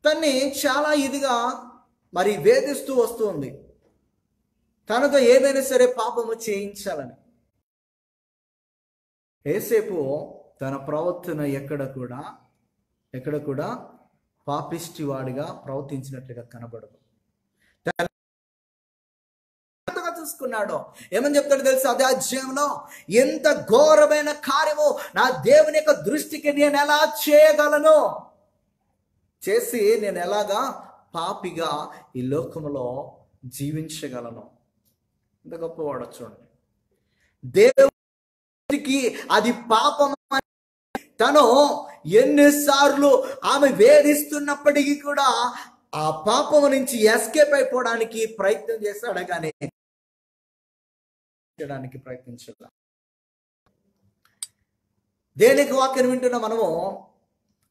తన్ని చాలా ఇదిగా మరి వేధిస్తూ వస్తుంది. తనతో ఏదైనా సరే పాపము చేయించాలని. యోసేపు తన ప్రవర్తన ఎక్కడ కూడా పాపిష్టి వాడిగా ప్రవర్తించినట్లుగా కనబడదు. చూసుకున్నాడు. ఏమని చెప్తాడు తెలుసా? అదే అధ్యాయంలో, ఎంత ఘోరమైన కార్యము నా దేవుని యొక్క దృష్టికి నేను ఎలా చేయగలను, చేసి నేను ఎలాగా పాపిగా ఈ లోకములో జీవించగలను. ఎంత గొప్పవాడు చూడండి. దేవునికి అది పాపం. తను ఎన్నిసార్లు ఆమె వేధిస్తున్నప్పటికీ కూడా ఆ పాపము నుంచి ఎస్కేప్ అయిపోవడానికి ప్రయత్నం చేశాడు, కానీ ప్రయత్నించాల. దేనికి వాక్యం వింటున్నా మనము?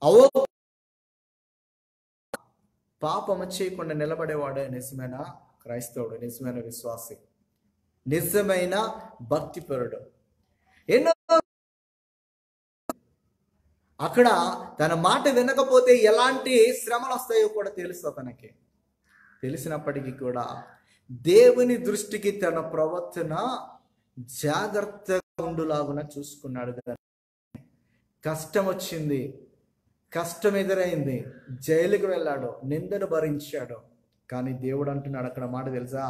అవో పాపము చేయకుండా నిలబడేవాడే నిజమైన క్రైస్తవుడు, నిజమైన విశ్వాసి, నిజమైన భక్తిపరుడు. ఎన్నో అక్కడ తన మాట వినకపోతే ఎలాంటి శ్రమలు వస్తాయో కూడా తెలుసు తనకి. తెలిసినప్పటికీ కూడా దేవుని దృష్టికి తన ప్రవర్తన జాగ్రత్తగా ఉండులాగున చూసుకున్నాడు. కష్టం వచ్చింది, కష్టం ఎదురైంది, జైలుకు వెళ్ళాడు, నిందను భరించాడు. కానీ దేవుడు అంటున్నాడు అక్కడ మాట తెలుసా?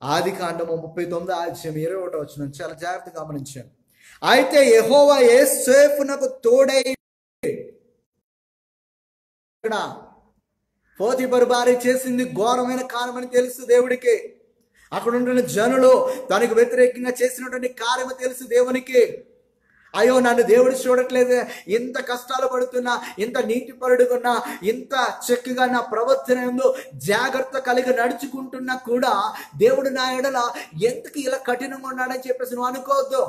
ఆది కాండము 39వ అధ్యాయం 21వ వచనం చాలా జాగ్రత్తగా గమనించాను. అయితే యెహోవా యోసేపునకు తోడై. పోతీఫర్ భార్య చేసింది ఘోరమైన కార్యమని తెలుసు దేవుడికి. అక్కడ ఉంటున్న జనులు తనకు వ్యతిరేకంగా చేసినటువంటి కార్యము తెలుసు దేవునికి. అయ్యో, నన్ను దేవుడు చూడట్లేదే, ఇంత కష్టాలు పడుతున్నా, ఇంత నీతిపరుడుకున్నా, ఇంత చక్కగా నా ప్రవర్తన ఎందు జాగ్రత్త కలిగి నడుచుకుంటున్నా కూడా దేవుడు నా ఎడల ఎందుకు ఇలా కఠినంగా ఉన్నాడని చెప్పేసి నువ్వు అనుకోవద్దు.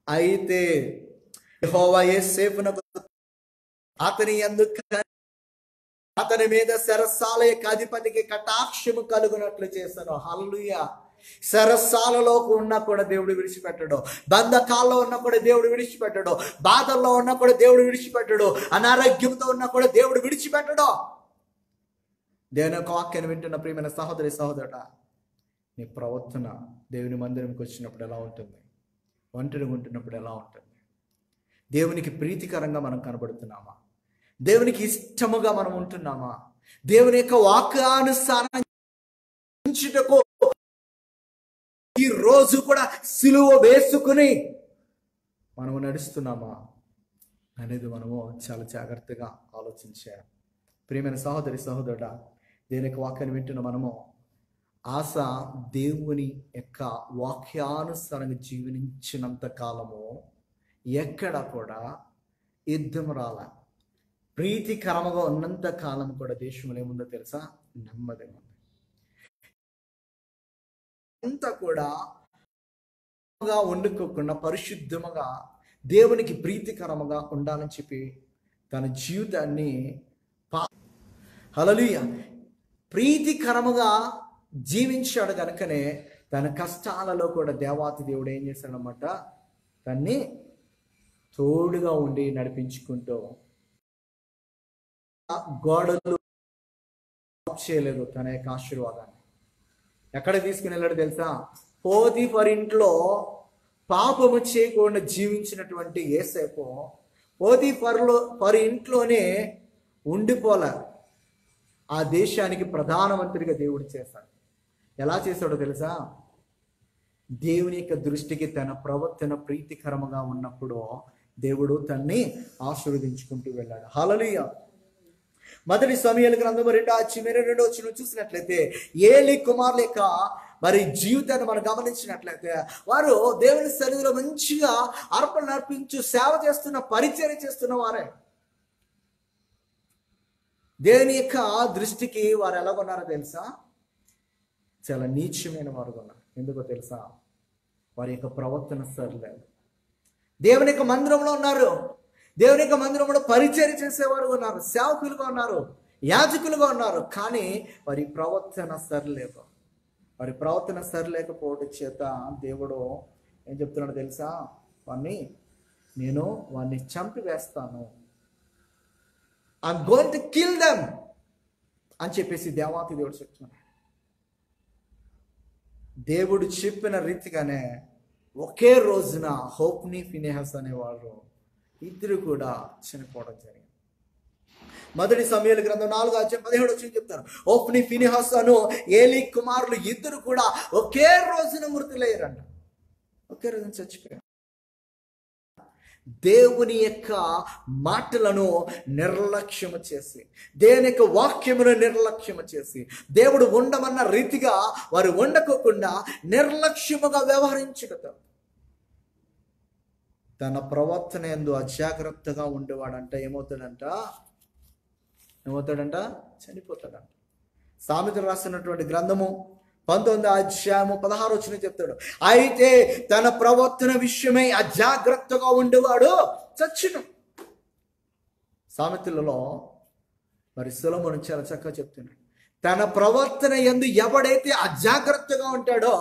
అయితే యెహోవా యోసేపునకు అతని ఎందుకు అతని మీద చెరసాల యొక్క అధిపతికి కటాక్షము కలుగునట్లు చేశాను. హల్లెలూయా. చెరసాలలో ఉన్నా కూడా దేవుడు విడిచిపెట్టడు, బంధకాల్లో ఉన్నా కూడా దేవుడు విడిచిపెట్టడు, బాధల్లో ఉన్నా కూడా దేవుడు విడిచిపెట్టడు, అనారోగ్యంతో ఉన్నా కూడా దేవుడు విడిచిపెట్టడు. దేవుని యొక్క వాక్యాన్ని వింటున్న ప్రియమైన సహోదరి సహోదరుడా, నీ ప్రవర్తన దేవుని మందిరంకి వచ్చినప్పుడు ఎలా ఉంటుంది? ఒంటరిగా ఉంటున్నప్పుడు ఎలా ఉంటుంది? దేవునికి ప్రీతికరంగా మనం కనబడుతున్నామా? దేవునికి ఇష్టముగా మనం ఉంటున్నామా? దేవుని యొక్క వాక్యానుసారం ఈ రోజు కూడా సిలువ వేసుకుని మనము నడుస్తున్నామా అనేది మనము చాలా జాగ్రత్తగా ఆలోచించాలి. ప్రియమైన సహోదరి సహోదరుడా, దేవుని యొక్క వాక్యాన్ని వింటున్న మనము ఆశ దేవుని యొక్క వాక్యానుసారంగా జీవించినంత కాలము ఎక్కడ కూడా యుద్ధం రాల. ప్రీతికరముగా ఉన్నంత కాలం కూడా దేశంలో ఏముందో తెలుసా? నెమ్మది ఉంది. అంతా కూడా వండుకోకుండా పరిశుద్ధముగా దేవునికి ప్రీతికరముగా ఉండాలని చెప్పి తన జీవితాన్ని హల్లెలూయా ప్రీతికరముగా జీవించాడు. కనుకనే తన కష్టాలలో కూడా దేవాతి దేవుడు ఏం చేశాడనమాట? తన్ని తోడుగా ఉండి నడిపించుకుంటూ గోడలు చేయలేదు తన యొక్క ఆశీర్వాదాన్ని. ఎక్కడ తీసుకుని వెళ్ళాడు తెలుసా? పోతీఫర్ ఇంట్లో పాపము చేయకుండా జీవించినటువంటి యేసేపు పోతీఫర్ ఇంట్లోనే ఉండిపోలే. ఆ దేశానికి ప్రధానమంత్రిగా దేవుడు చేశాడు. ఎలా చేశాడో తెలుసా? దేవుని యొక్క దృష్టికి తన ప్రవర్తన ప్రీతికరముగా ఉన్నప్పుడు దేవుడు తన్ని ఆశీర్వదించుకుంటూ వెళ్ళాడు. హల్లెలూయా. మొదటి సమూయేలు గ్రంథం 2:2 చూసినట్లయితే ఏలీ కుమారుల యొక్క మరి జీవితాన్ని మనం గమనించినట్లయితే వారు దేవుని సన్నిధిలో మంచిగా అర్పణ అర్పించు సేవ చేస్తున్న పరిచర్య చేస్తున్న వారే. దేవుని యొక్క దృష్టికి వారు ఎలా ఉన్నారో తెలుసా? చాలా నీచమైన వారు ఉన్నారు. ఎందుకో తెలుసా? వారి యొక్క ప్రవర్తన సరిలేదు. దేవుని యొక్క మందిరంలో ఉన్నారు, దేవుని యొక్క మందిరంలో పరిచర్య చేసేవారు ఉన్నారు, సేవకులుగా ఉన్నారు, యాజకులుగా ఉన్నారు, కానీ వారి ప్రవర్తన సరిలేదు. వారి ప్రవర్తన సరిలేకపోవడం చేత దేవుడు ఏం చెప్తున్నాడో తెలుసా? వాడిని చంపివేస్తాను, I'm going to kill them అని చెప్పేసి దేవాతి దేవుడు చెప్తున్నాడు. దేవుడు చెప్పిన రీతిగానే ఒకే రోజున హోప్ని ఫినెహాస్ అనేవారు ఇద్దరు కూడా చనిపోవడం జరిగింది. మొదటి సమూయేలు గ్రంథం 4:17 చెప్తారు, హోప్ని ఫినెహాస్ అను ఏలీ కుమారులు ఇద్దరు కూడా ఒకే రోజున మృతులయ్యారంట. ఒకే రోజున చచ్చిపోయారు. దేవుని యొక్క మాటలను నిర్లక్ష్యము చేసి, దేవుని యొక్క వాక్యమును నిర్లక్ష్యము చేసి, దేవుడు ఉండమన్న రీతిగా వారు ఉండకోకుండా నిర్లక్ష్యముగా వ్యవహరించుట, తన ప్రవర్తన యందు అజాగ్రత్తగా ఉండేవాడంట ఏమవుతాడంట? చనిపోతాడంట. సామెతలు రాసినటువంటి గ్రంథము 19:16 చెప్తాడు, అయితే తన ప్రవర్తన విషయమై అజాగ్రత్తగా ఉండేవాడు చచ్చును. సామెతలలో మరి సొలొమోను చాలా చక్కగా చెప్తున్నాడు, తన ప్రవర్తన యందు ఎవడైతే అజాగ్రత్తగా ఉంటాడో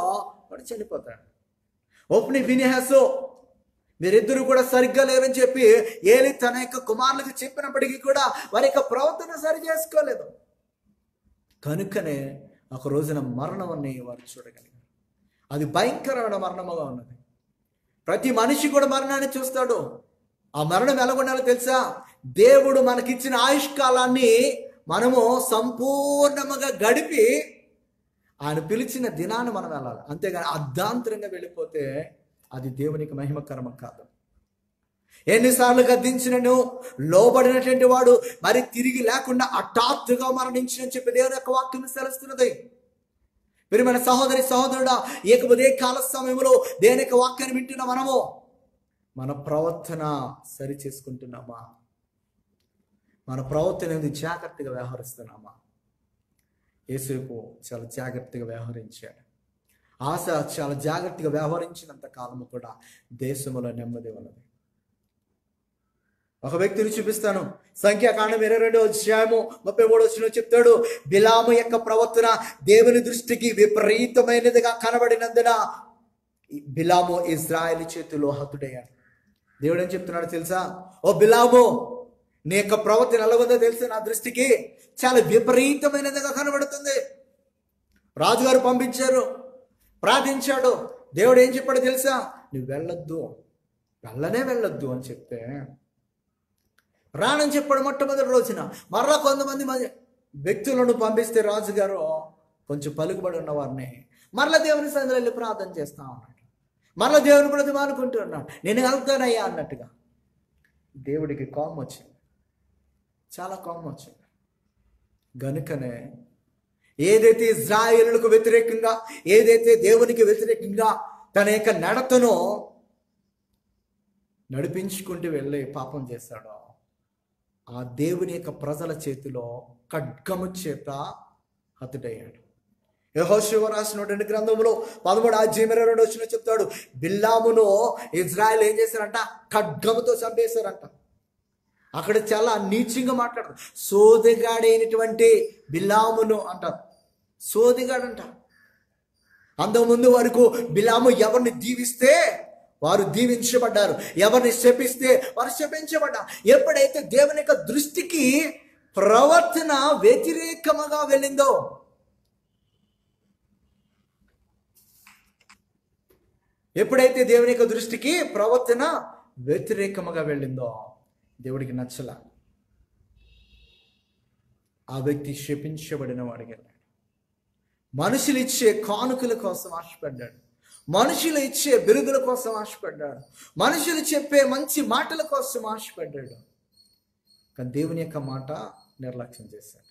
వాడు చనిపోతాడు. హోప్ని ఫినెహాసు మీరిద్దరూ కూడా సరిగ్గా లేరని చెప్పి ఏలీ తన యొక్క కుమారులకు చెప్పినప్పటికీ కూడా వారి యొక్క ప్రవర్తన సరి చేసుకోలేదు. కనుకనే ఒక రోజున మరణాన్ని వారు చూడగలిగారు. అది భయంకరమైన మరణముగా ఉన్నది. ప్రతి మనిషి కూడా మరణాన్ని చూస్తాడు. ఆ మరణం ఎలాగొండాలో తెలుసా? దేవుడు మనకిచ్చిన ఆయుష్కాలాన్ని మనము సంపూర్ణముగా గడిపి ఆయన పిలిచిన దినాన్ని మనం వెళ్ళాలి. అంతేగాని అర్ధాంతరంగా వెళ్ళిపోతే అది దేవునికి మహిమకరం కాదు. ఎన్నిసార్లు గద్దించినను లోబడినటువంటి వాడు మరి తిరిగి లేకుండా హఠాత్తుగా మరణించిన చెప్పి దేవుని యొక్క వాక్యం సెలవుస్తున్నది. మీరు మన సహోదరి సహోదరుడా, ఉదయ కాల సమయంలో దేవుని యొక్క వాక్యాన్ని వింటున్న మనము మన ప్రవర్తన సరి చేసుకుంటున్నామా? మన ప్రవర్తన జాగ్రత్తగా వ్యవహరిస్తున్నామా? యేసేపు చాలా జాగ్రత్తగా వ్యవహరించాడు. ఆశ చాలా జాగ్రత్తగా వ్యవహరించినంత కాలము కూడా దేశంలో నెమ్మది ఉన్నది. ఒక వ్యక్తిని చూపిస్తాను. సంఖ్యాకాండం 22:33 చెప్తాడు, బిలాము యొక్క ప్రవర్తన దేవుని దృష్టికి విపరీతమైనదిగా కనబడినందున బిలాము ఇజ్రాయేలు చేతిలో హతుడయ్యాడు. దేవుడు ఏం చెప్తున్నాడు తెలుసా? ఓ బిలాము, నీ యొక్క ప్రవర్తన ఎలా ఉందో తెలుసా? నా దృష్టికి చాలా విపరీతమైనదిగా కనబడుతుంది. రాజుగారు పంపించారు, ప్రార్థించాడు. దేవుడు ఏం చెప్పాడో తెలుసా? నువ్వు వెళ్ళొద్దు అని చెప్తే రానని చెప్పాడు మొట్టమొదటి రోజున. మరలా కొంతమంది వ్యక్తులను పంపిస్తే రాజుగారు కొంచెం పలుకుబడి ఉన్న వారిని మరలా దేవుని సన్నిధిలో వెళ్ళి ప్రార్థన చేస్తా ఉన్నాడు. మరలా దేవుని బ్రతిమాలుకుంటూ ఉన్నాడు, నేను వెళ్తానయ్యా అన్నట్టుగా. దేవుడికి కోపం వచ్చింది, చాలా కోపం వచ్చింది. గనుకనే ఏదైతే ఇజ్రాయేలులకు వ్యతిరేకంగా, ఏదైతే దేవునికి వ్యతిరేకంగా తన యొక్క నడతను నడిపించుకుంటూ వెళ్ళి పాపం చేశాడో, ఆ దేవుని యొక్క ప్రజల చేతిలో ఖడ్గము చేత హతుడయ్యాడు. యెహోషువ రాసినటువంటి గ్రంథంలో 13:22 చెప్తాడు, బిల్లామును ఇజ్రాయెల్ ఏం చేశారంట? ఖడ్గముతో చంపేశారంట. అక్కడ చాలా నీచంగా మాట్లాడతారు. సోదిగాడైనటువంటి బిలామును అంటారు, సోదిగాడంట. అంతకుముందు వరకు బిలాము ఎవరిని దీవిస్తే వారు దీవించబడ్డారు, ఎవరిని శపిస్తే వారు శపించబడ్డారు. ఎప్పుడైతే దేవుని యొక్క దృష్టికి ప్రవర్తన వ్యతిరేకముగా వెళ్ళిందో, ఎప్పుడైతే దేవుని యొక్క దృష్టికి ప్రవర్తన వ్యతిరేకముగా వెళ్ళిందో దేవుడికి నచ్చల. ఆ వ్యక్తి శపించబడిన వాడికి వెళ్ళాడు. మనుషులు ఇచ్చే కానుకల కోసం ఆశపడ్డాడు, మనుషులు ఇచ్చే బిరుదుల కోసం ఆశపడ్డాడు, మనుషులు చెప్పే మంచి మాటల కోసం ఆశపడ్డాడు. కానీ దేవుని యొక్క మాట నిర్లక్ష్యం చేశాడు.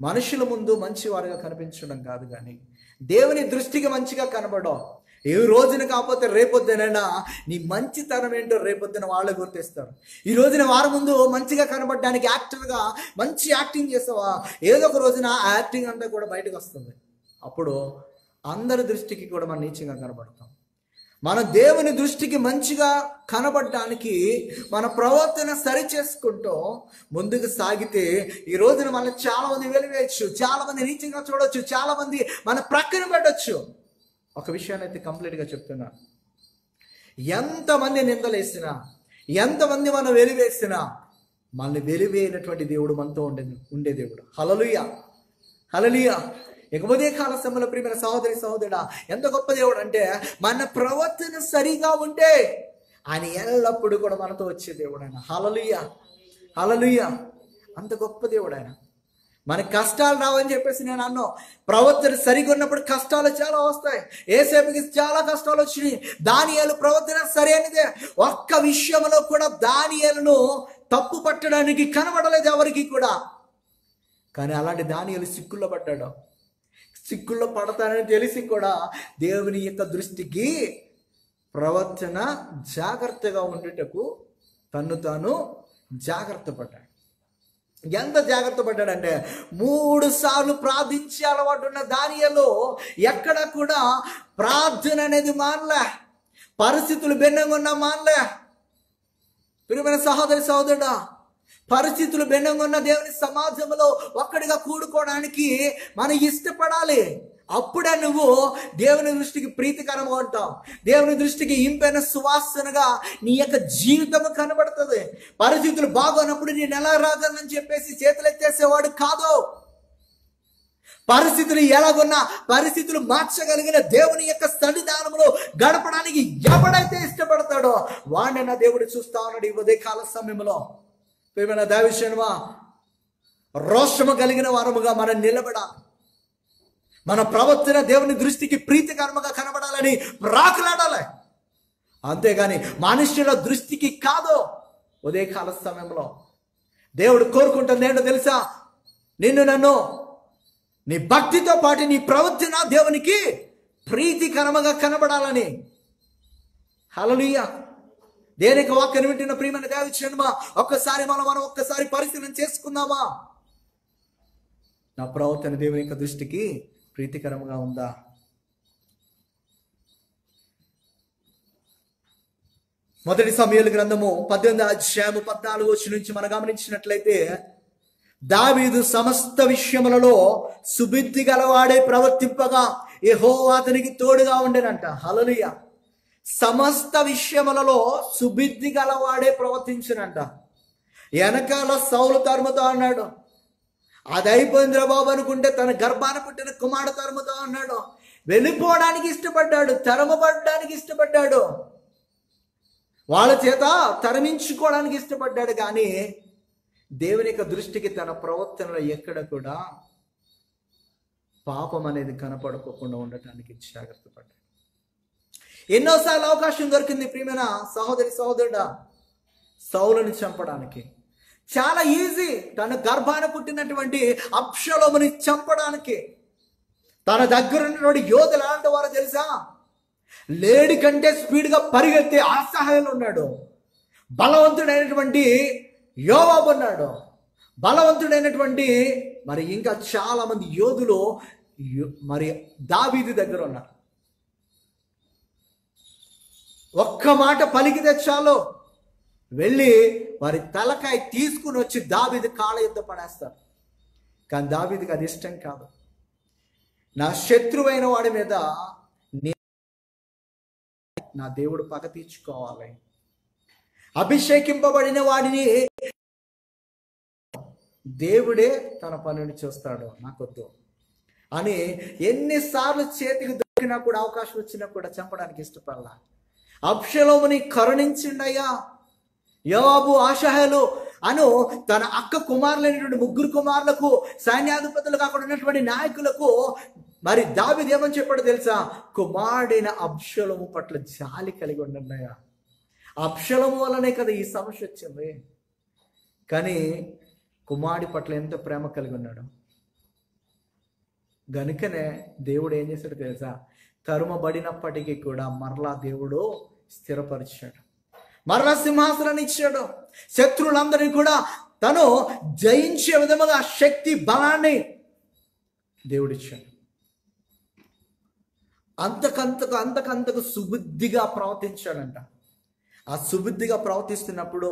మనుషుల ముందు మంచివారిగా కనిపించడం కాదు, కానీ దేవుని దృష్టికి మంచిగా కనబడడం. ఏ రోజున కాకపోతే రేపొద్దునైనా నీ మంచితనం ఏంటో రేపొద్దున వాళ్ళు గుర్తిస్తారు. ఈ రోజున వారి ముందు మంచిగా కనబడడానికి యాక్టర్గా మంచి యాక్టింగ్ చేస్తావా, ఏదో ఒక రోజున ఆ యాక్టింగ్ అంతా కూడా బయటకు వస్తుంది. అప్పుడు అందరి దృష్టికి కూడా మనం నీచంగా కనబడతాం. మన దేవుని దృష్టికి మంచిగా కనబడడానికి మన ప్రవర్తన సరి చేసుకుంటూ ముందుకు సాగితే ఈ రోజున మనం చాలా మంది వెలివేయచ్చు, చాలా మంది నీచంగా చూడొచ్చు, చాలా మంది మన ప్రక్కన పెట్టచ్చు. ఒక విషయాన్ని అయితే కంప్లీట్గా చెప్తున్నా, ఎంతమంది నిందలేసినా, ఎంతమంది మనం వెలివేసినా మనల్ని వెలివేయనటువంటి దేవుడు మనతో ఉండే దేవుడు. హల్లెలూయా, హల్లెలూయా. ఇకపోతే కాల సమయంలో ప్రియమైన సహోదరి సహోదరుడా, ఎంత గొప్ప దేవుడు అంటే, మన ప్రవర్తన సరిగా ఉంటే ఆయన ఎల్లప్పుడూ కూడా మనతో వచ్చే దేవుడు ఆయన. హల్లెలూయా, హల్లెలూయా. అంత గొప్ప దేవుడు ఆయన. మనకి కష్టాలు రావని చెప్పేసి నేను అన్నా, ప్రవర్తన సరిగా ఉన్నప్పుడు కష్టాలు చాలా వస్తాయి. ఏసేపుకి చాలా కష్టాలు వచ్చినాయి. దానియేలు ప్రవర్తన సరైనదే. ఒక్క విషయంలో కూడా దానియేలును తప్పు పట్టడానికి కనబడలేదు ఎవరికి కూడా. కానీ అలాంటి దానియేలు సిక్కుల్లో పడ్డాడు. సిక్కుల్లో పడతానని తెలిసి కూడా దేవుని యొక్క దృష్టికి ప్రవర్తన జాగ్రత్తగా ఉండేటకు తన్ను తాను జాగ్రత్త పడ్డాడు. ఎంత జాగ్రత్త పడ్డాడంటే 3 సార్లు ప్రార్థించే అలవాటు ఉన్న దానియేలు ఎక్కడ కూడా ప్రార్థన అనేది మానలే. పరిస్థితులు భిన్నంగా ఉన్నా మానలే. ప్రియమైన సహోదరి సహోదరుడా, పరిస్థితులు భిన్నంగా ఉన్న దేవుని సమాజంలో ఒక్కడిగా కూడుకోవడానికి మనం ఇష్టపడాలి. అప్పుడే నువ్వు దేవుని దృష్టికి ప్రీతికరంగా ఉంటావు. దేవుని దృష్టికి ఇంపైన సువాసనగా నీ యొక్క జీవితం కనబడుతుంది. పరిస్థితులు బాగోనప్పుడు నేను ఎలా రాగలని చెప్పేసి చేతులు ఎత్తేసేవాడు కాదు. పరిస్థితులు ఎలాగున్నా పరిస్థితులు మార్చగలిగిన దేవుని యొక్క సన్నిధానంలో గడపడానికి ఎవడైతే ఇష్టపడతాడో వాడిని నా దేవుడు చూస్తా ఉన్నాడు ఈ ఉదయకాల సమయంలో. ప్రియమైన దైవజనమా, రోషము కలిగిన వారముగా మనం నిలబడాలి. మన ప్రవర్తన దేవుని దృష్టికి ప్రీతికరముగా కనబడాలని రాకులాడాలి. అంతేగాని మనుషుల దృష్టికి కాదు. ఉదయకాల సమయంలో దేవుడు కోరుకుంటుంది ఏంటో తెలుసా? నన్ను నీ భక్తితో పాటు నీ ప్రవర్తన దేవునికి ప్రీతికరముగా కనబడాలని. హల్లెలూయా. దేనికి వాక్యం వింటున్న ప్రియమైన దైవజనమా, ఒక్కసారి మనం ఒక్కసారి పరిశీలన చేసుకుందామా? నా ప్రవర్తన దేవుని యొక్క దృష్టికి ప్రీతికరంగా ఉందా? మొదటి సమూయేలు గ్రంథము 18:14 నుంచి మనం గమనించినట్లయితే, దావీదు సమస్త విషయములలో సుబుద్ధి గలవాడే ప్రవర్తింపగా యెహోవా అతనికి తోడుగా ఉండెనంట. హల్లెలూయా. సమస్త విషయములలో సుబుద్ధి గలవాడే ప్రవర్తించినంట. వెనకాల సౌలు తరుముతో అన్నాడు, అది అయిపోయిందిరా బాబు అనుకుంటే తన గర్భాన పుట్టిన కుమారుడు తరుముతో అన్నాడు. వెళ్ళిపోవడానికి ఇష్టపడ్డాడు, తరమబడడానికి ఇష్టపడ్డాడు, వాళ్ళ చేత తరమించుకోవడానికి ఇష్టపడ్డాడు. కానీ దేవుని యొక్క దృష్టికి తన ప్రవర్తనలో ఎక్కడ కూడా పాపం అనేది కనపడుకోకుండా ఉండటానికి జాగ్రత్త పడ్డాడు. ఎన్నోసార్లు అవకాశం దొరికింది ప్రియమైన సహోదరి సహోదరుడా సౌలుని చంపడానికి. చాలా ఈజీ తన గర్భాన పుట్టినటువంటి అబ్షలోముని చంపడానికి. తన దగ్గర ఉన్నటువంటి యోధులు ఎలాంటి వారో తెలుసా? లేడి కంటే స్పీడ్గా పరిగెత్తే ఆసాహాలు ఉన్నాడు. బలవంతుడైనటువంటి యోవాబు ఉన్నాడు. బలవంతుడైనటువంటి మరి ఇంకా చాలా మంది యోధులు మరి దావీదు దగ్గర ఉన్నారు. ఒక్క మాట పలికితే చాలు వెళ్ళి వారి తలకాయ తీసుకుని వచ్చి దావీదు కాళ్ళ యుద్ధ పడేస్తారు. కానీ దావీదుకి అది ఇష్టం కాదు. నా శత్రువైన వాడి మీద నా దేవుడు పగ తీర్చుకోవాలి, అభిషేకింపబడిన వాడిని దేవుడే తన పనిని చూస్తాడు, నాకొద్దు అని ఎన్నిసార్లు చేతికి దొరికినా కూడా అవకాశం వచ్చినా కూడా చంపడానికి ఇష్టపడలా. అబ్షలోముని కరుణించిండయ్యా. యోవాబు ఆషాహేలు అను తన అక్క కుమారులైనటువంటి 3 కుమారులకు, సైన్యాధిపతులకు, అక్కడ ఉన్నటువంటి నాయకులకు మరి దావీదు ఏమని చెప్పాడు తెలుసా? కుమారుడైన అబ్షలోము పట్ల జాలి కలిగి ఉండన్నయ్యా. అబ్షలోము వల్లనే కదా ఈ సమస్య వచ్చింది. కానీ కుమారుడి పట్ల ఎంత ప్రేమ కలిగి ఉన్నాడు. గనుకనే దేవుడు ఏం చేశాడు తెలుసా? తరుమబడినప్పటికీ కూడా మరలా దేవుడు స్థిరపరిచాడు, మరలా సింహాసనాన్ని ఇచ్చాడు. శత్రువులందరినీ కూడా తను జయించే విధముగా శక్తి బలాన్ని దేవుడిచ్చాడు. అంతకంతకు సుబుద్ధిగా ప్రవర్తించాడంట. ఆ సుబుద్ధిగా ప్రవర్తిస్తున్నప్పుడు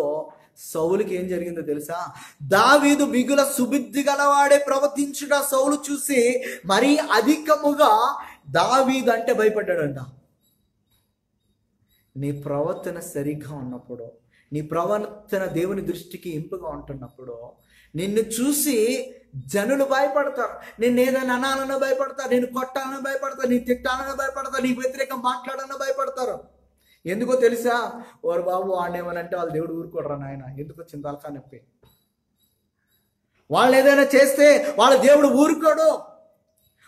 సౌలుకి ఏం జరిగిందో తెలుసా? దావీదు మిగుల సుబుద్ధి గలవాడే ప్రవర్తించుట సౌలు చూసి మరీ అధికముగా దావీదు అంటే భయపడ్డాడంట. నీ ప్రవర్తన సరిగ్గా ఉన్నప్పుడు, నీ ప్రవర్తన దేవుని దృష్టికి ఇంపుగా ఉంటున్నప్పుడు నిన్ను చూసి జనులు భయపడతారు. నేను ఏదైనా అనాలన్నా భయపడతారు, నేను కొట్టాలన్నా భయపడతారు, నీ తిట్టాలన్నా భయపడతారు, నీ వ్యతిరేకంగా మాట్లాడాలన్నా భయపడతారు. ఎందుకో తెలుసా? ఓరు బాబు వాడేమనంటే వాళ్ళు దేవుడు ఊరుకోడరా నాయన, ఎందుకు వచ్చింది తలకా నొప్పి. వాళ్ళు ఏదైనా చేస్తే వాళ్ళ దేవుడు ఊరుకోడు.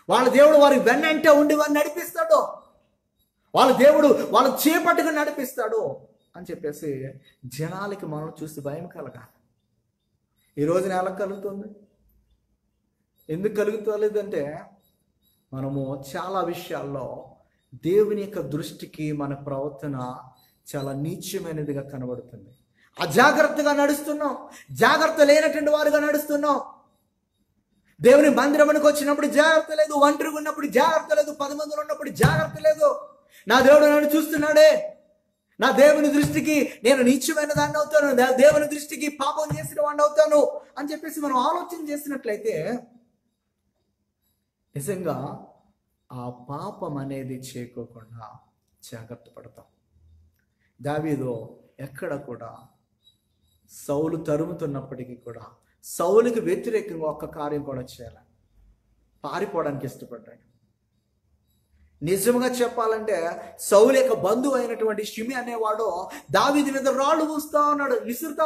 వాళ్ళ దేవుడు వారికి వెన్నంటే ఉండి వారిని నడిపిస్తాడు. వాళ్ళ దేవుడు వాళ్ళ చేపట్టుకుని నడిపిస్తాడు అని చెప్పేసి జనాలకి మనం చూసి భయం కలగాలి. ఈ రోజున ఎలా కలుగుతుంది? ఎందుకు కలుగుతలేదంటే మనము చాలా విషయాల్లో దేవుని యొక్క దృష్టికి మన ప్రవర్తన చాలా నీచమైనదిగా కనబడుతుంది. అజాగ్రత్తగా నడుస్తున్నాం, జాగ్రత్త లేనటువంటి వారుగా నడుస్తున్నాం. దేవుని మందిరమునికి వచ్చినప్పుడు జాగ్రత్త లేదు, ఒంటరిగా ఉన్నప్పుడు జాగ్రత్త లేదు, 10 మందిలో ఉన్నప్పుడు జాగ్రత్త లేదు. నా దేవుడు నన్ను చూస్తున్నాడే, నా దేవుని దృష్టికి నేను నీచమైన దాన్ని అవుతాను, దేవుని దృష్టికి పాపం చేసిన వాడిని అవుతాను అని చెప్పేసి మనం ఆలోచన చేసినట్లయితే నిజంగా ఆ పాపం అనేది చేయకోకుండా జాగ్రత్త పడతాం. దావీదు ఎక్కడ కూడా సౌలు తరుముతున్నప్పటికీ కూడా సౌలుకి వ్యతిరేకంగా ఒక్క కార్యం కూడా చేయాలి, పారిపోవడానికి ఇష్టపడ్డాడు. నిజంగా చెప్పాలంటే సౌలు యొక్క బంధువు అయినటువంటి షిమి అనేవాడు దావీదు మీద రాళ్ళు పూస్తా ఉన్నాడు, ఇసురుతా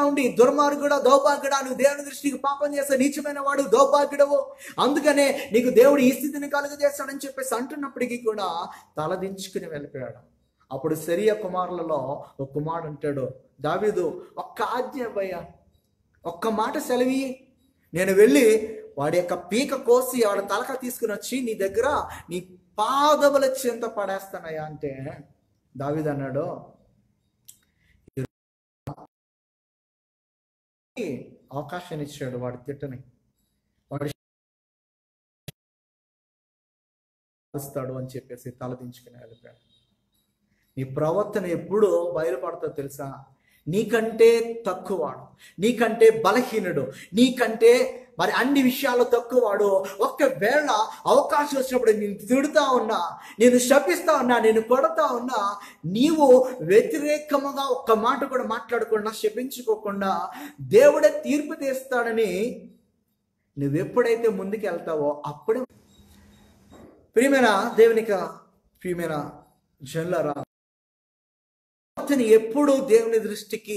ఉండి దుర్మార్గుడా, దౌర్భాగ్యుడా, నువ్వు దేవుని దృష్టికి పాపం చేస్తే నీచమైన వాడు, దౌర్భాగ్యుడవు, అందుకనే నీకు దేవుడు ఈ స్థితిని కలుగజేస్తాడని చెప్పేసి అంటున్నప్పటికీ కూడా తలదించుకుని వెళ్ళిపోయాడు. అప్పుడు సెరియా కుమారులలో ఒక కుమారుడు అంటాడు, దావీదు ఒక్క ఆజ్ఞ అవ్వయ్యా, ఒక్క మాట సెలవి, నేను వెళ్ళి వాడి యొక్క పీక కోసి వాడి తలక తీసుకుని వచ్చి నీ దగ్గర నీ పాదముల చెంత పడేస్తానయ్యా అంటే దావీదు అన్నాడు, అవకాశాన్ని ఇచ్చాడు వాడి తిట్టని, వాడి ఇస్తాడు అని చెప్పేసి తలదించుకుని వెళ్ళిపోయాడు. నీ ప్రవర్తన ఎప్పుడు బయలుపడుతుందో తెలుసా? నీకంటే తక్కువవాడు, నీకంటే బలహీనుడు, నీకంటే మరి అన్ని విషయాల్లో తక్కువవాడు ఒక్కవేళ అవకాశం వచ్చినప్పుడు నేను తిడుతా ఉన్నా, నేను శపిస్తా ఉన్నా, నేను కొడతా ఉన్నా, నీవు వ్యతిరేకంగా ఒక్క మాట కూడా మాట్లాడకుండా శపించుకోకుండా దేవుడే తీర్పు తీస్తాడని నువ్వెప్పుడైతే ముందుకు వెళ్తావో అప్పుడే ప్రియమైన ప్రియమైన జనులారా, ప్రవర్తన ఎప్పుడు దేవుని దృష్టికి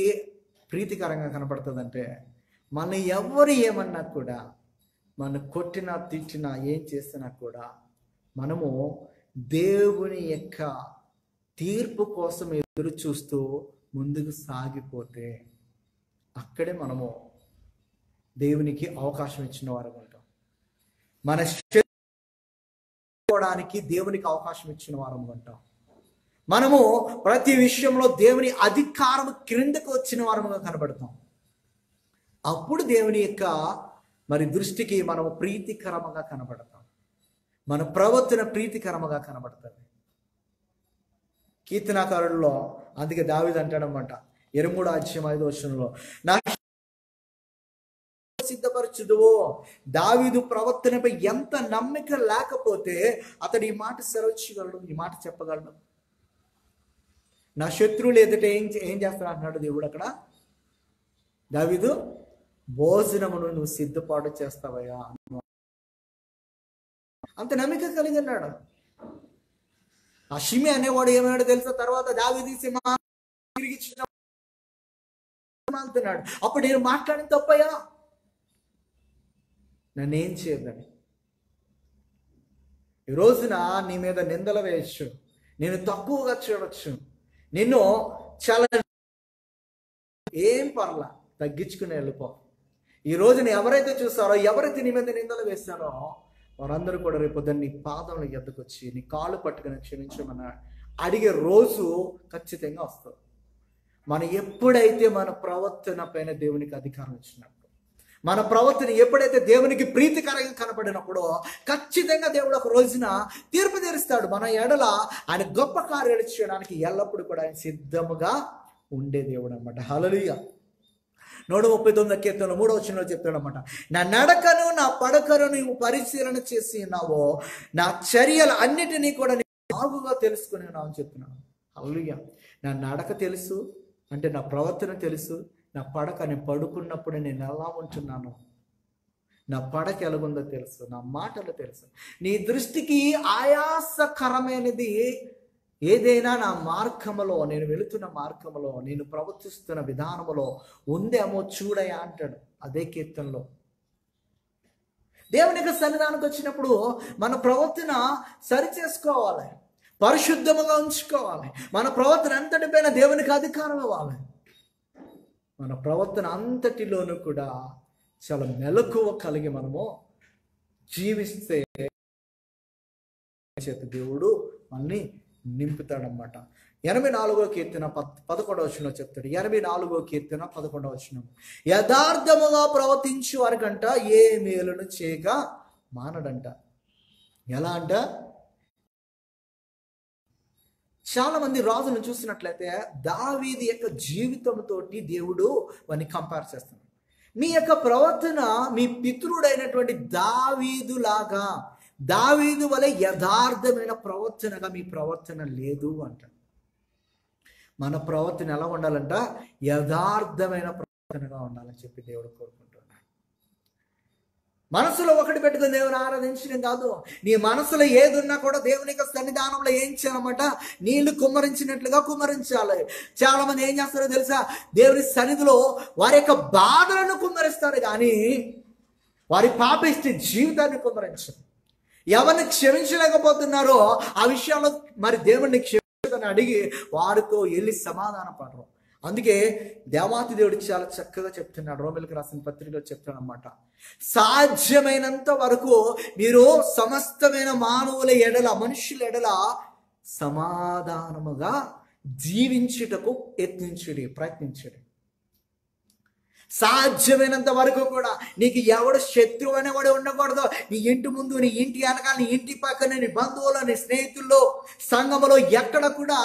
ప్రీతికరంగా కనపడుతుందంటే, మన ఎవరు ఏమన్నా కూడా, మన కొట్టినా తిట్టినా ఏం చేసినా కూడా మనము దేవుని యొక్క తీర్పు కోసం ఎదురు చూస్తూ ముందుకు సాగిపోతే అక్కడే మనము దేవునికి అవకాశం ఇచ్చిన వారు ఉంటాం. మన శత్రువుడానికి దేవునికి అవకాశం ఇచ్చిన వారు ఉంటాం. మనము ప్రతి విషయంలో దేవుని అధికారం క్రిందకు వచ్చిన వారముగా కనబడతాం. అప్పుడు దేవుని యొక్క దృష్టికి మనము ప్రీతికరముగా కనబడతాం. మన ప్రవర్తన ప్రీతికరముగా కనబడుతుంది. కీర్తనాకారుల్లో అందుకే దావీదు అంటాడన్నమాట 23:5 నా సిద్ధపరచుదువో. దావీదు ప్రవర్తనపై ఎంత నమ్మిక లేకపోతే అతడు ఈ మాట సెలవించగలడు, ఈ మాట చెప్పగలడు. నా శత్రువులు ఎదుట ఏం చేస్తాడు అంటున్నాడు దేవుడు అక్కడ. దావీదు, భోజనమును నువ్వు సిద్ధపాటు చేస్తావయ్యా, అంత నమ్మిక కలిగి ఉన్నాడు. ఆ షిమి అనేవాడు ఏమన్నాడు తెలుసా? తర్వాత దావీదు తిరిగి అంటున్నాడు, అప్పుడు నేను మాట్లాడిన తప్పయ్యా, నన్నేం చేయదని. ఈ రోజున నీ మీద నిందలు వేయచ్చు, నేను తక్కువగా చూడవచ్చు, నిన్ను చాలా ఏం పర్లా తగ్గించుకుని వెళ్ళిపో. ఈ రోజున ఎవరైతే చూస్తారో, ఎవరైతే నీ మీద నిందలు వేస్తారో వారందరూ కూడా రేపొద్దున నీ పాదముల ఎద్దకు వచ్చి నీ కాళ్ళు పట్టుకుని క్షమించమని అడిగే రోజు ఖచ్చితంగా వస్తుంది. మనం ఎప్పుడైతే మన ప్రవర్తన పైన దేవునికి అధికారం ఇచ్చినప్పుడు, మన ప్రవర్తన ఎప్పుడైతే దేవునికి ప్రీతికరంగా కనపడినప్పుడు ఖచ్చితంగా దేవుడు ఒక రోజున తీర్పు తీరుస్తాడు. మన ఎడల ఆయన గొప్ప కార్యాలు చేయడానికి ఎల్లప్పుడూ కూడా ఆయన సిద్ధముగా ఉండే దేవుడు అన్నమాట. హల్లెలూయా. 139 కీర్తన 3వ వచనంలో చెప్తాడు అన్నమాట, నా నడకను నా పడకను నువ్వు పరిశీలన చేసి ఉన్నావో, నా చర్యలు అన్నిటినీ కూడా బాగుగా తెలుసుకుని ఉన్నావు అని చెప్తున్నాను. హల్లెలూయా. నా నడక తెలుసు అంటే నా ప్రవర్తన తెలుసు, నా పడక నేను పడుకున్నప్పుడు నేను ఎలా ఉంటున్నాను, నా పడక ఎలాగుందో తెలుసు, నా మాటలు తెలుసు. నీ దృష్టికి ఆయాసకరమైనది ఏదైనా నా మార్గములో, నేను వెళుతున్న మార్గములో, నేను ప్రవర్తిస్తున్న విధానములో ఉందేమో చూడయా అంటాడు అదే కీర్తనలో. దేవుని యొక్క సన్నిధానానికి వచ్చినప్పుడు మన ప్రవర్తన సరి చేసుకోవాలి, పరిశుద్ధముగా ఉంచుకోవాలి. మన ప్రవర్తన అంతటిపైన దేవునికి అధికారం ఇవ్వాలి. మన ప్రవర్తన అంతటిలోనూ కూడా చాలా మెలకువ కలిగి మనము జీవిస్తే దేవుడు మనల్ని నింపుతాడనమాట. 84వ కీర్తన 11వ వచనంలో చెప్తాడు. 84వ కీర్తన 11వ వచనం, యథార్థముగా ప్రవర్తించు వారికంట ఏ మేలును చేయక మానడంట. ఎలా అంట? చాలా మంది రాజులను చూసినట్లయితే దావీదు యొక్క జీవితంతో దేవుడు వారిని కంపేర్ చేస్తున్నాడు. మీ యొక్క ప్రవర్తన మీ పితరుడైనటువంటి దావీదు లాగా, దావీదు వలె యథార్థమైన ప్రవర్తనగా మీ ప్రవర్తన లేదు అంట. మన ప్రవర్తన ఎలా ఉండాలంట? యథార్థమైన ప్రవర్తనగా ఉండాలని చెప్పి దేవుడు కోరుకుంటున్నాడు. మనసులో ఒకటి పెట్టుకుని దేవుని ఆరాధించడం కాదు, నీ మనసులో ఏది ఉన్నా కూడా దేవుని యొక్క సన్నిధానంలో ఏం చేయాలన్నమాట? నీళ్లు కుమ్మరించినట్లుగా కుమ్మరించాలి. చాలా మంది ఏం చేస్తారో తెలుసా? దేవుని సన్నిధిలో వారి యొక్క బాధలను కుమ్మరిస్తారు కానీ వారి పాపిష్టి జీవితాన్ని కుమ్మరించరు. ఎవరిని క్షమించలేకపోతున్నారో ఆ విషయాల్లో దేవుణ్ణి క్షమించదని అడిగి వారితో వెళ్ళి సమాధాన పడరు. అందుకే దేవాతి దేవుడు చాలా చక్కగా చెప్తున్నాడు, రోమిలకు రాసిన పత్రికలో చెప్తాడు అన్నమాట, సాధ్యమైనంత వరకు మీరు సమస్తమైన మానవుల ఎడల, మనుషుల ఎడల సమాధానముగా జీవించుటకు ప్రయత్నించుడి. సాధ్యమైనంత వరకు కూడా నీకు ఎవడు శత్రువు అనేవాడు ఉండకూడదు. నీ ఇంటి ముందు, నీ ఇంటి వెనకాల, నీ ఇంటి పక్కన, నీ బంధువులు, నీ స్నేహితుల్లో, సంఘములో ఎక్కడ కూడా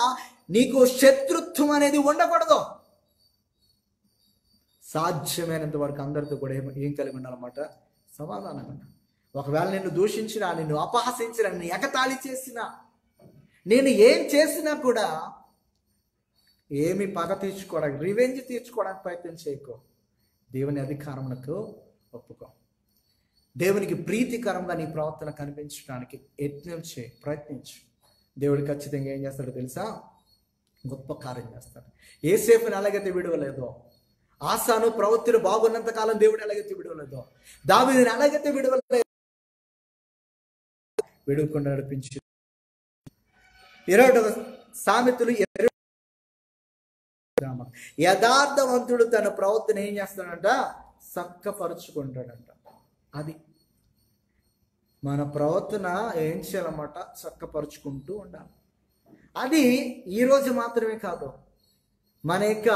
నీకు శత్రుత్వం అనేది ఉండకూడదు. సాధ్యమైనంత వరకు అందరితో కూడా ఏం కలిగి ఉండాలన్నమాట? సమాధానంగా. ఒకవేళ నిన్ను దూషించినా, నిన్ను అపహసించినా, నిన్ను ఎగతాళి చేసినా, నేను ఏం చేసినా కూడా ఏమి పగ తీర్చుకోవడానికి, రివెంజ్ తీర్చుకోవడానికి ప్రయత్నం చేయకో. దేవుని అధికారమునకు ఒప్పుకో. దేవునికి ప్రీతికరంగా నీ ప్రవర్తన కనిపించడానికి యత్నం చేయి, ప్రయత్నించు. దేవుడు ఖచ్చితంగా ఏం చేస్తాడో తెలుసా? గొప్ప కార్యం చేస్తాడు. యోసేపుని ఎలాగైతే విడవలేదో, ఆసాను ప్రవృత్తిని బాగున్నంత కాలం దేవుడు ఎలాగైతే విడవలేదో, దావీదుని ఎలాగైతే విడవలేదు, విడవకుండా నడిపించి 20వ సామెతలు యథార్థవంతుడు తన ప్రవర్తన ఏం చేస్తాడంట? చక్కపరుచుకుంటాడంట. అది మన ప్రవర్తన ఏం చేయాలన్నమాట? చక్కపరుచుకుంటూ ఉండాలి. అది ఈరోజు మాత్రమే కాదు, మన యొక్క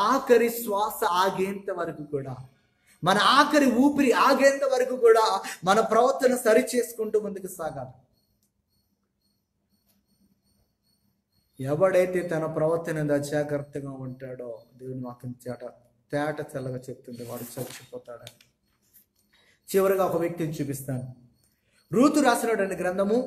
ఆఖరి శ్వాస ఆగేంత వరకు కూడా, మన ఆఖరి ఊపిరి ఆగేంత వరకు కూడా మన ప్రవర్తన సరి చేసుకుంటూ ముందుకు సాగాలి. ఎవడైతే తన ప్రవర్తన అజాగ్రత్తగా ఉంటాడో, దేవుని వాక్యం తేట తెల్లగా చెప్తుంది, వాడు చచ్చిపోతాడని. చివరిగా ఒక వ్యక్తిని చూపిస్తాను. రూతు రాసినటువంటి గ్రంథము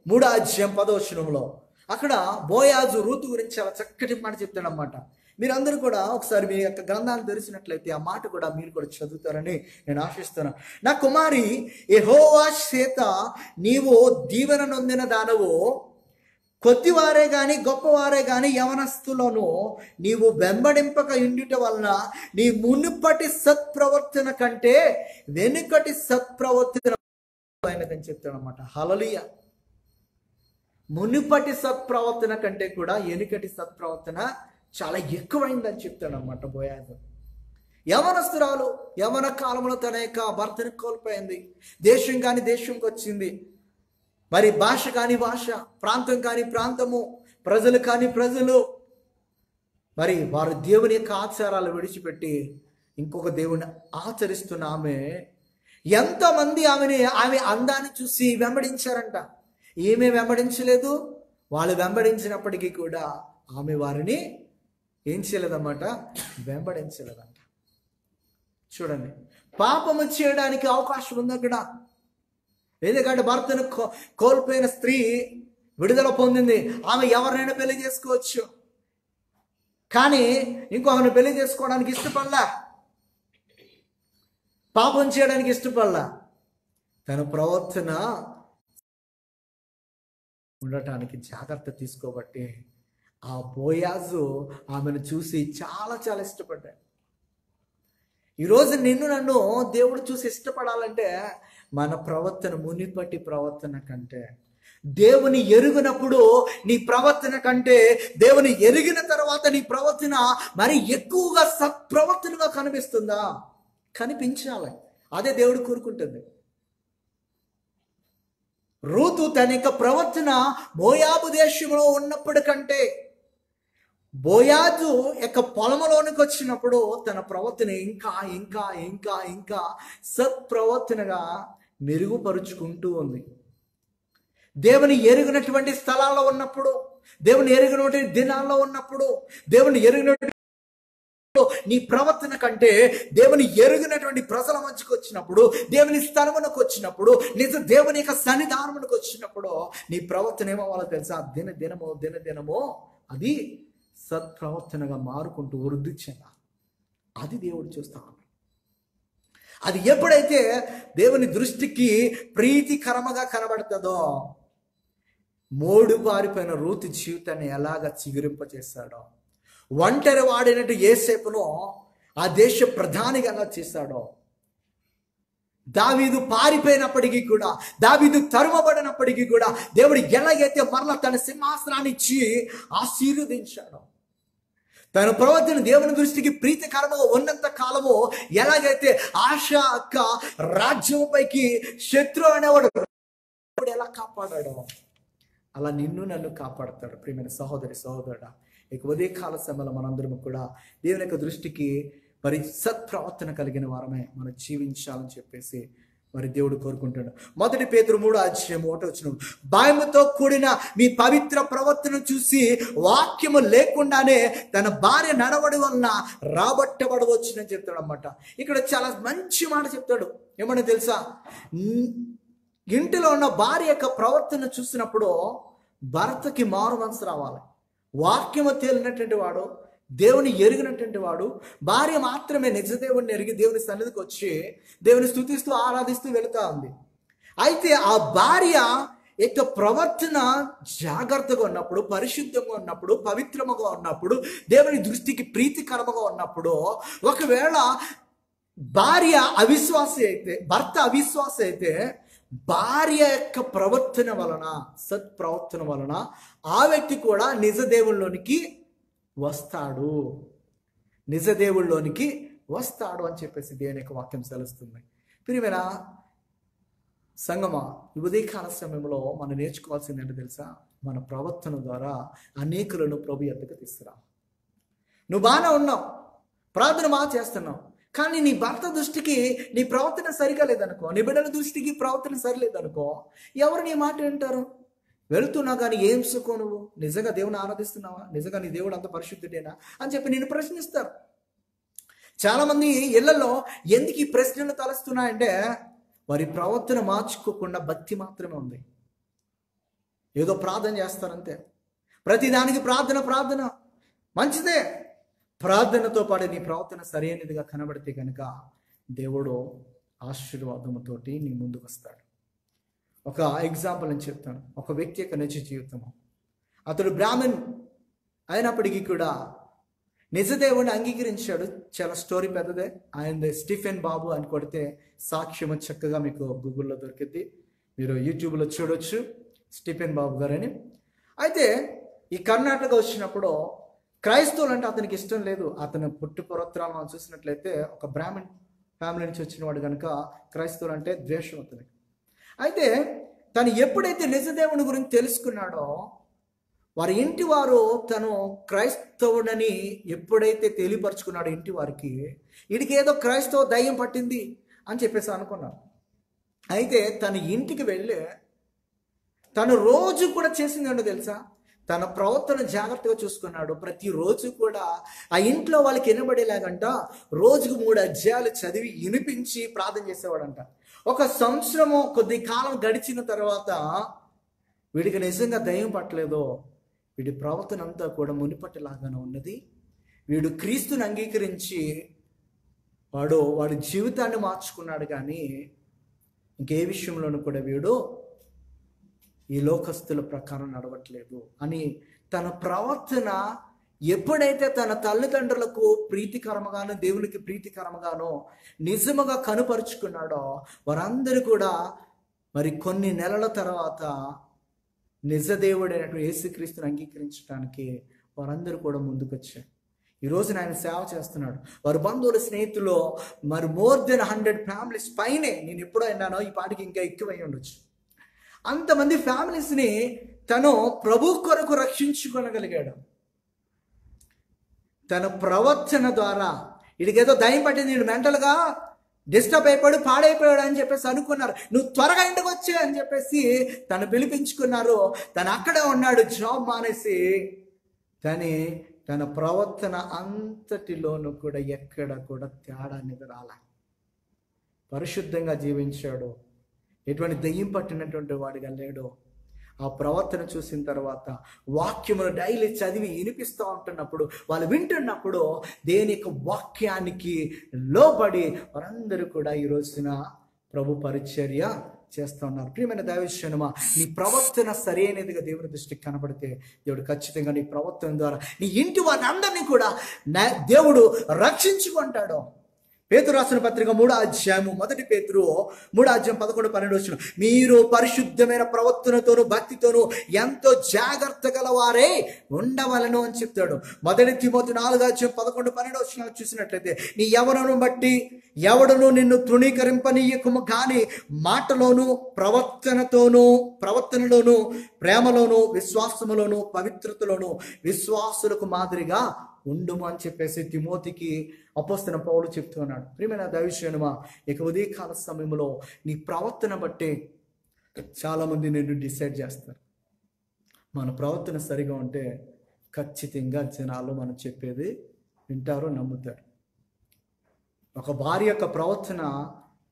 3వ అధ్యాయం 10వ వచనంలో అక్కడ బోయాజు రూతు గురించి చాలా చక్కటి మాట చెప్తాడన్నమాట. మీరందరూ కూడా ఒకసారి మీ యొక్క గ్రంథాలు తెరిచినట్లయితే ఆ మాట కూడా మీరు కూడా చదువుతారని నేను ఆశిస్తున్నాను. నా కుమారి, యెహోవా చేత నీవు దీవెన నొందిన దానవు, కొద్దివారే గాని గొప్పవారే గాని యవనస్తులను నీవు వెంబడింపక ఉండుట వలన నీ మునుపటి సత్ప్రవర్తన కంటే వెనుకటి సత్ప్రవర్తన అయినదని చెప్తాడన్నమాట. హల్లెలూయా. మునుపటి సత్ప్రవర్తన కంటే కూడా వెనుకటి సత్ప్రవర్తన చాలా ఎక్కువైందని చెప్తాడన్నమాట బోయాజు. యవనస్తురాలు యవన కాలంలో తన యొక్క భర్తను కోల్పోయింది. దేశం కాని దేశంకి వచ్చింది, మరి భాష కాని భాష, ప్రాంతం కాని ప్రాంతము, ప్రజలు కాని ప్రజలు, మరి వారు దేవుని యొక్క ఆచారాలు విడిచిపెట్టి ఇంకొక దేవుని ఆచరిస్తున్న ఆమె, ఎంతమంది ఆమె అందాన్ని చూసి వెంబడించారంట. ఏమీ వెంబడించలేదు. వాళ్ళు వెంబడించినప్పటికీ కూడా ఆమె వారిని ఏం చేయలేదన్నమాట? వెంబడించలేదంట. చూడండి, పాపము చేయడానికి అవకాశం ఉంది అక్కడ. ఎందుకంటే భర్తను కోల్పోయిన స్త్రీ విడుదల పొందింది. ఆమె ఎవరినైనా పెళ్లి చేసుకోవచ్చు, కానీ ఇంకొకరిని పెళ్లి చేసుకోవడానికి ఇష్టపడలా, పాపం చేయడానికి ఇష్టపడలా. తన ప్రవర్తన ఉండటానికి జాగ్రత్త తీసుకోబట్టి ఆ బోయాజు ఆమెను చూసి చాలా చాలా ఇష్టపడ్డాడు. ఈరోజు నన్ను దేవుడు చూసి ఇష్టపడాలంటే మన ప్రవర్తన మునిపటి ప్రవర్తన కంటే, దేవుని ఎరుగినప్పుడు నీ ప్రవర్తన కంటే, దేవుని ఎరిగిన తర్వాత నీ ప్రవర్తన మరి ఎక్కువగా సత్ప్రవర్తనగా కనిపిస్తుందా? కనిపించాలి. అదే దేవుడు కోరుకుంటుంది. రూతు తన యొక్క ప్రవర్తన మోయాబు దేశంలో ఉన్నప్పుడు కంటే, బోయాజు యొక్క పొలంలోనికి వచ్చినప్పుడు తన ప్రవర్తన ఇంకా ఇంకా ఇంకా ఇంకా సత్ప్రవర్తనగా మెరుగుపరుచుకుంటూ ఉంది. దేవుని ఎరిగినటువంటి స్థలాల్లో ఉన్నప్పుడు, దేవుని ఎరిగినటువంటి దినాల్లో ఉన్నప్పుడు, దేవుని ఎరిగినటువంటి నీ ప్రవర్తన కంటే, దేవుని ఎరిగినటువంటి ప్రజల మధ్యకు వచ్చినప్పుడు, దేవుని స్థలమునకు వచ్చినప్పుడు, నిజ దేవుని యొక్క సన్నిధానమునకు వచ్చినప్పుడు నీ ప్రవర్తన ఏమవ్వాలో తెలుసా? దినదినము అది సత్ప్రవర్తనగా మారుకుంటూ వృద్ధి చెందాలి. అది దేవుడు చూస్తాడు. అది ఎప్పుడైతే దేవుని దృష్టికి ప్రీతికరముగా కనబడుతుందో, మోడు పారిపోయిన రూతు జీవితాన్ని ఎలాగ చిగురింపచేశాడో, ఒంటరి వాడినట్టు యోసేపును ఆ దేశ ప్రధానిగా ఎలా చేశాడో, దావీదు పారిపోయినప్పటికీ కూడా, దావీదు తరుమబడినప్పటికీ కూడా దేవుడు ఎలాగైతే మరలా తన సింహాసనాన్ని ఇచ్చి ఆశీర్వదించాడో, తన ప్రవర్తన దేవుని దృష్టికి ప్రీతికరముగా ఉన్నంత కాలము ఎలాగైతే ఆశ అక్క రాజ్యంపైకి శత్రువు అనేవాడు ఎలా కాపాడాడో, అలా నిన్ను నన్ను కాపాడతాడు. ప్రియమైన సహోదరి సహోదరుడా, ఇక ఉదయకాల సమయంలో మనందరం కూడా దేవుని యొక్క దృష్టికి మరి సత్ప్రవర్తన కలిగిన వారమే మనం జీవించాలని చెప్పేసి మరి దేవుడు కోరుకుంటాడు. 1 పేతురు 3వ అధ్యాయం 1వ వచనం, భయముతో కూడిన మీ పవిత్ర ప్రవర్తన చూసి వాక్యము లేకుండానే తన భార్య నడవడి వలన రాబట్టబడవచ్చునని చెప్తాడు అన్నమాట. ఇక్కడ చాలా మంచి మాట చెప్తాడు. ఏమన్నా తెలుసా? ఇంటిలో ఉన్న భార్య యొక్క ప్రవర్తన చూసినప్పుడు భర్తకి మారు మనసు రావాలి. వాక్యము తేలినటువంటి వాడు, దేవుని ఎరిగినటువంటి వాడు, భార్య మాత్రమే నిజ దేవుడిని ఎరిగి దేవుని సన్నిధికి వచ్చి దేవుని స్తుతిస్తూ ఆరాధిస్తూ వెళుతూ ఉంది. అయితే ఆ భార్య యొక్క ప్రవర్తన జాగ్రత్తగా ఉన్నప్పుడు, పరిశుద్ధంగా ఉన్నప్పుడు, పవిత్రముగా ఉన్నప్పుడు, దేవుని దృష్టికి ప్రీతికరముగా ఉన్నప్పుడు, ఒకవేళ భార్య అవిశ్వాసి అయితే, భర్త అవిశ్వాసి అయితే, భార్య యొక్క ప్రవర్తన వలన, సత్ప్రవర్తన వలన ఆ వ్యక్తి కూడా నిజ దేవుళ్ళలోనికి వస్తాడు, నిజ దేవుళ్ళలోనికి వస్తాడు అని చెప్పేసి దేవుని యొక్క వాక్యం సెలవుస్తుంది. ప్రియమైన సంగమా, ఈ ఉదయకాల సమయంలో మనం నేర్చుకోవాల్సింది ఏంటో తెలుసా? మన ప్రవర్తన ద్వారా అనేకులను ప్రభు యొద్దకు తీసుకురా. నువ్వు బాగానే ఉన్నావు, ప్రార్థన బాగా చేస్తున్నావు, కానీ నీ భర్త దృష్టికి నీ ప్రవర్తన సరిగా లేదనుకో, నీ బిడ్డల దృష్టికి ప్రవర్తన సరిలేదనుకో, ఎవరు నీ మాట వింటారు? వెళుతున్నా కానీ ఏం సుఖం, నువ్వు నిజంగా దేవుని ఆరాధిస్తున్నావా, నిజంగా నీ దేవుడు అంత పరిశుద్ధుడేనా అని చెప్పి నేను ప్రశ్నిస్తారు. చాలామంది ఇళ్లలో ఎందుకు ఈ ప్రశ్నలు తలస్తున్నాయంటే వారి ప్రవర్తన మార్చుకోకుండా భక్తి మాత్రమే ఉంది. ఏదో ప్రార్థన చేస్తారంతే, ప్రతిదానికి ప్రార్థన మంచిదే. ప్రార్థనతో పాటు నీ ప్రవర్తన సరైనదిగా కనబడితే కనుక దేవుడు ఆశీర్వాదముతోటి నీ ముందుకు వస్తాడు. ఒక ఎగ్జాంపుల్ అని చెప్తాను. ఒక వ్యక్తి యొక్క నిజ జీవితము, అతడు బ్రాహ్మణ్ అయినప్పటికీ కూడా నిజదేవుడిని అంగీకరించాడు. చాలా స్టోరీ పెద్దదే. ఆయన స్టీఫెన్ బాబు అని కొడితే సాక్ష్యము చక్కగా మీకు గూగుల్లో దొరికింది, మీరు యూట్యూబ్లో చూడొచ్చు, స్టీఫెన్ బాబు గారని. అయితే ఈ కర్ణాటక వచ్చినప్పుడు క్రైస్తవులు అంటే అతనికి ఇష్టం లేదు. అతను పుట్టు పూర్వోత్తరాలు మనం చూసినట్లయితే ఒక బ్రాహ్మణ్ ఫ్యామిలీ నుంచి వచ్చిన వాడు కనుక క్రైస్తవులు అంటే ద్వేషం అతనికి. అయితే తను ఎప్పుడైతే నిజదేవుని గురించి తెలుసుకున్నాడో, వారి ఇంటి వారు తను క్రైస్తవుడని ఎప్పుడైతే తెలియపరుచుకున్నాడో ఇంటి వారికి, వీడికి ఏదో క్రైస్తవ దయ్యం పట్టింది అని చెప్పేసి అనుకున్నారు. అయితే తన ఇంటికి వెళ్ళి తను రోజు కూడా చేసింది ఏంటో తెలుసా? తన ప్రవర్తన జాగ్రత్తగా చూసుకున్నాడు. ప్రతిరోజు కూడా ఆ ఇంట్లో వాళ్ళకి వినబడేలాగంట రోజుకు 3 అధ్యాయాలు చదివి వినిపించి ప్రార్థన చేసేవాడంట. ఒక సంవత్సరము కొద్ది కాలం గడిచిన తర్వాత వీడికి నిజంగా దయ్యం పట్టలేదో, వీడి ప్రవర్తన అంతా కూడా మునిపటిలాగానే ఉన్నది. వీడు క్రీస్తుని అంగీకరించి వాడి జీవితాన్ని మార్చుకున్నాడు, కానీ ఇంకే విషయంలోనూ కూడా వీడు ఈ లోకస్తుల ప్రకారం నడవట్లేదు అని తన ప్రవర్తన ఎప్పుడైతే తన తల్లిదండ్రులకు ప్రీతికరముగానో దేవునికి ప్రీతికరముగానో నిజముగా కనుపరుచుకున్నాడో, వారందరూ కూడా మరి కొన్ని నెలల తర్వాత నిజదేవుడైనటువంటి యేసుక్రీస్తుని అంగీకరించడానికి వారందరూ కూడా ముందుకొచ్చారు. ఈరోజు ఆయన సేవ చేస్తున్నాడు. వారి బంధువుల స్నేహితులు మరి మోర్ దెన్ 100 ఫ్యామిలీస్ పైనే, నేను ఎప్పుడో విన్నానో ఈ పాటికి ఇంకా ఎక్కువై ఉండొచ్చు, అంతమంది ఫ్యామిలీస్ని తను ప్రభు కొరకు రక్షించుకొనగలిగాడు. తన ప్రవర్తన ద్వారా వీడికేదో దయ్యం పట్టింది, వీడు మెంటల్గా డిస్టర్బ్ అయిపోయాడు, పాడైపోయాడు అని చెప్పేసి అనుకున్నారు. నువ్వు త్వరగా ఇంటికి వచ్చే అని చెప్పేసి తను పిలిపించుకున్నారు. తను అక్కడే ఉన్నాడు, జాబ్ మానేసి. కానీ తన ప్రవర్తన అంతటిలోనూ కూడా ఎక్కడ కూడా తేడా అనేది రాలే. పరిశుద్ధంగా జీవించాడు, ఎటువంటి దెయ్యం పట్టినటువంటి వాడిగా లేడు. ఆ ప్రవర్తన చూసిన తర్వాత వాక్యమును డైలీ చదివి వినిపిస్తూ ఉంటున్నప్పుడు, వాళ్ళు వింటున్నప్పుడు దేని యొక్క వాక్యానికి లోబడి వారందరూ కూడా ఈ రోజున ప్రభు పరిచర్య చేస్తూ ఉన్నారు. ప్రియమైన దైవజనమా, నీ ప్రవర్తన సరైనదిగా దేవుని దృష్టికి కనబడితే దేవుడు ఖచ్చితంగా నీ ప్రవర్తన ద్వారా నీ ఇంటి వారిని అందరినీ కూడా దేవుడు రక్షించుకుంటాడు. పేతురు రాసిన పత్రిక 3వ అధ్యాయము, 1 పేతురు 3వ అధ్యాయం 11-12 మీరు పరిశుద్ధమైన ప్రవర్తనతోనూ భక్తితోనూ ఎంతో జాగ్రత్త గలవారే ఉండవలను అని చెప్తాడు. 1 తిమోతి 4వ అధ్యాయం 11-12 చూసినట్లయితే నీ యవ్వనమును బట్టి ఎవడును నిన్ను తృణీకరింపనీయకుము, కానీ మాటలోను ప్రవర్తనలోను ప్రేమలోను విశ్వాసములోను పవిత్రతలోను విశ్వాసులకు మాదిరిగా ఉండుము అని చెప్పేసి తిమోతికి అపోస్తలుడైన పౌలు చెప్తున్నాడు. ప్రియమైన దైవజనమా, ఇక ఉదయకాల సమయంలో నీ ప్రవర్తన బట్టి చాలామంది నిన్ను డిసైడ్ చేస్తారు. మన ప్రవర్తన సరిగా ఉంటే ఖచ్చితంగా జనాలు మనం చెప్పేది వింటారు, నమ్ముతారు. ఒక భార్య యొక్క ప్రవర్తన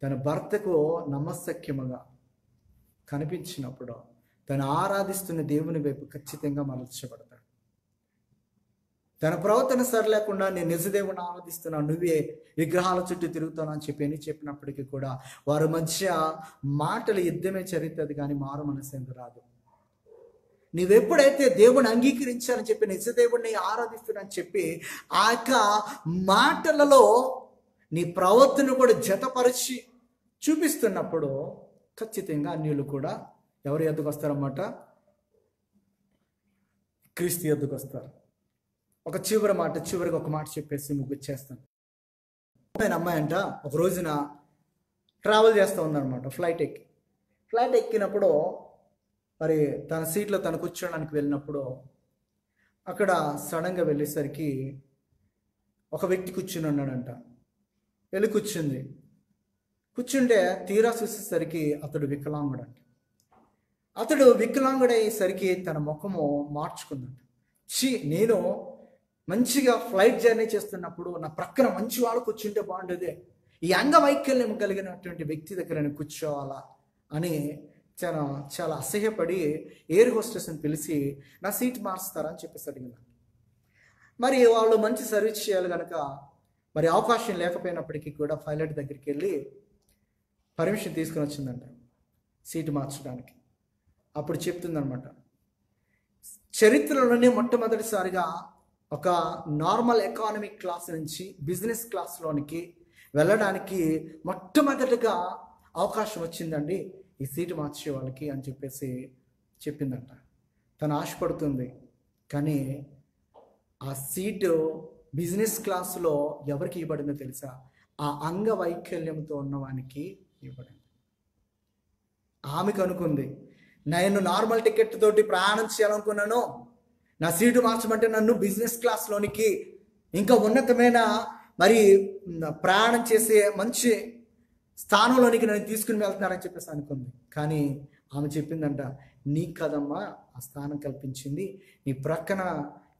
తన భర్తకు నమ్మశక్యముగా కనిపించినప్పుడు తను ఆరాధిస్తున్న దేవుని వైపు ఖచ్చితంగా మలచబడతాడు. తన ప్రవర్తన సరి లేకుండా నేను నిజదేవుని ఆరాధిస్తున్నాను, నువ్వే విగ్రహాల చుట్టూ తిరుగుతాను అని చెప్పినప్పటికీ కూడా వారి మధ్య మాటలు యుద్ధమే జరుగుతుంది కానీ మారు మనసు ఎందుకు రాదు. నీవెప్పుడైతే దేవుని అంగీకరించాలని చెప్పి నిజదేవుడిని ఆరాధిస్తున్నానని చెప్పి ఆ యొక్క మాటలలో నీ ప్రవర్తన కూడా జతపరిచి చూపిస్తున్నప్పుడు ఖచ్చితంగా అన్యులు కూడా ఎవరి యొద్దకు వస్తారన్నమాట? క్రీస్తు యొద్దకు వస్తారు. చివరికి ఒక మాట చెప్పేసి ముగిచ్చేస్తాను. అమ్మాయి అంట ఒక రోజున ట్రావెల్ చేస్తూ ఉందన్నమాట, ఫ్లైట్ ఎక్కినప్పుడు మరి తన సీట్లో తను కూర్చోడానికి వెళ్ళినప్పుడు అక్కడ సడన్గా వెళ్ళేసరికి ఒక వ్యక్తి కూర్చుని ఉన్నాడంట. వెళ్ళి కూర్చుంటే తీరా చూసేసరికి అతడు వికలాంగుడంట. అతడు వికలాంగుడయ్యేసరికి తన ముఖము మార్చుకుందంట. నేను మంచిగా ఫ్లైట్ జర్నీ చేస్తున్నప్పుడు నా ప్రక్కన మంచి వాళ్ళు కూర్చుంటే బాగుండేదే, ఈ అంగవైకల్యం కలిగినటువంటి వ్యక్తి దగ్గర నేను కూర్చోవాలా అని చాలా అసహ్యపడి ఎయిర్ హోస్టెస్ని పిలిచి నా సీట్ మార్చుతారా అని చెప్పేసి అడిగింది. మరి వాళ్ళు మంచి సర్వీస్ చేయాలి కనుక మరి అవకాశం లేకపోయినప్పటికీ కూడా పైలట్ దగ్గరికి వెళ్ళి పర్మిషన్ తీసుకుని వచ్చిందంట సీటు మార్చడానికి. అప్పుడు చెప్తుందనమాట, చరిత్రలోనే మొట్టమొదటిసారిగా ఒక నార్మల్ ఎకానమిక్ క్లాస్ నుంచి బిజినెస్ క్లాస్లోనికి వెళ్ళడానికి మొట్టమొదటిగా అవకాశం వచ్చిందండి ఈ సీటు మార్చే వాళ్ళకి అని చెప్పేసి చెప్పిందంట. తను ఆశపడుతుంది కానీ ఆ సీటు బిజినెస్ క్లాసులో ఎవరికి ఇవ్వబడిందో తెలుసా? ఆ అంగవైకల్యంతో ఉన్నవానికి ఇవ్వబడింది. ఆమెకు అనుకుంది, నేను నార్మల్ టికెట్ తోటి ప్రయాణం చేయాలనుకున్నాను, నా సీటు మార్చమంటే నన్ను బిజినెస్ క్లాస్లోనికి ఇంకా ఉన్నతమైన మరి ప్రయాణం చేసే మంచి స్థానంలోనికి నన్ను తీసుకుని వెళ్తున్నారని చెప్పేసి అనుకుంది. కానీ ఆమె చెప్పిందంట, నీకు కదమ్మా ఆ స్థానం కల్పించింది, నీ ప్రక్కన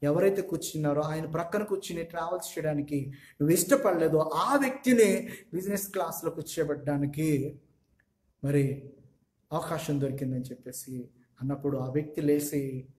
ఎవరైతే కూర్చున్నారో ఆయన ప్రక్కన కూర్చుని ట్రావెల్స్ చేయడానికి నువ్వు ఇష్టపడలేదో ఆ వ్యక్తిని బిజినెస్ క్లాస్లో కూర్చోబెట్టడానికి మరి అవకాశం దొరికిందని చెప్పేసి అన్నప్పుడు ఆ వ్యక్తి లేచి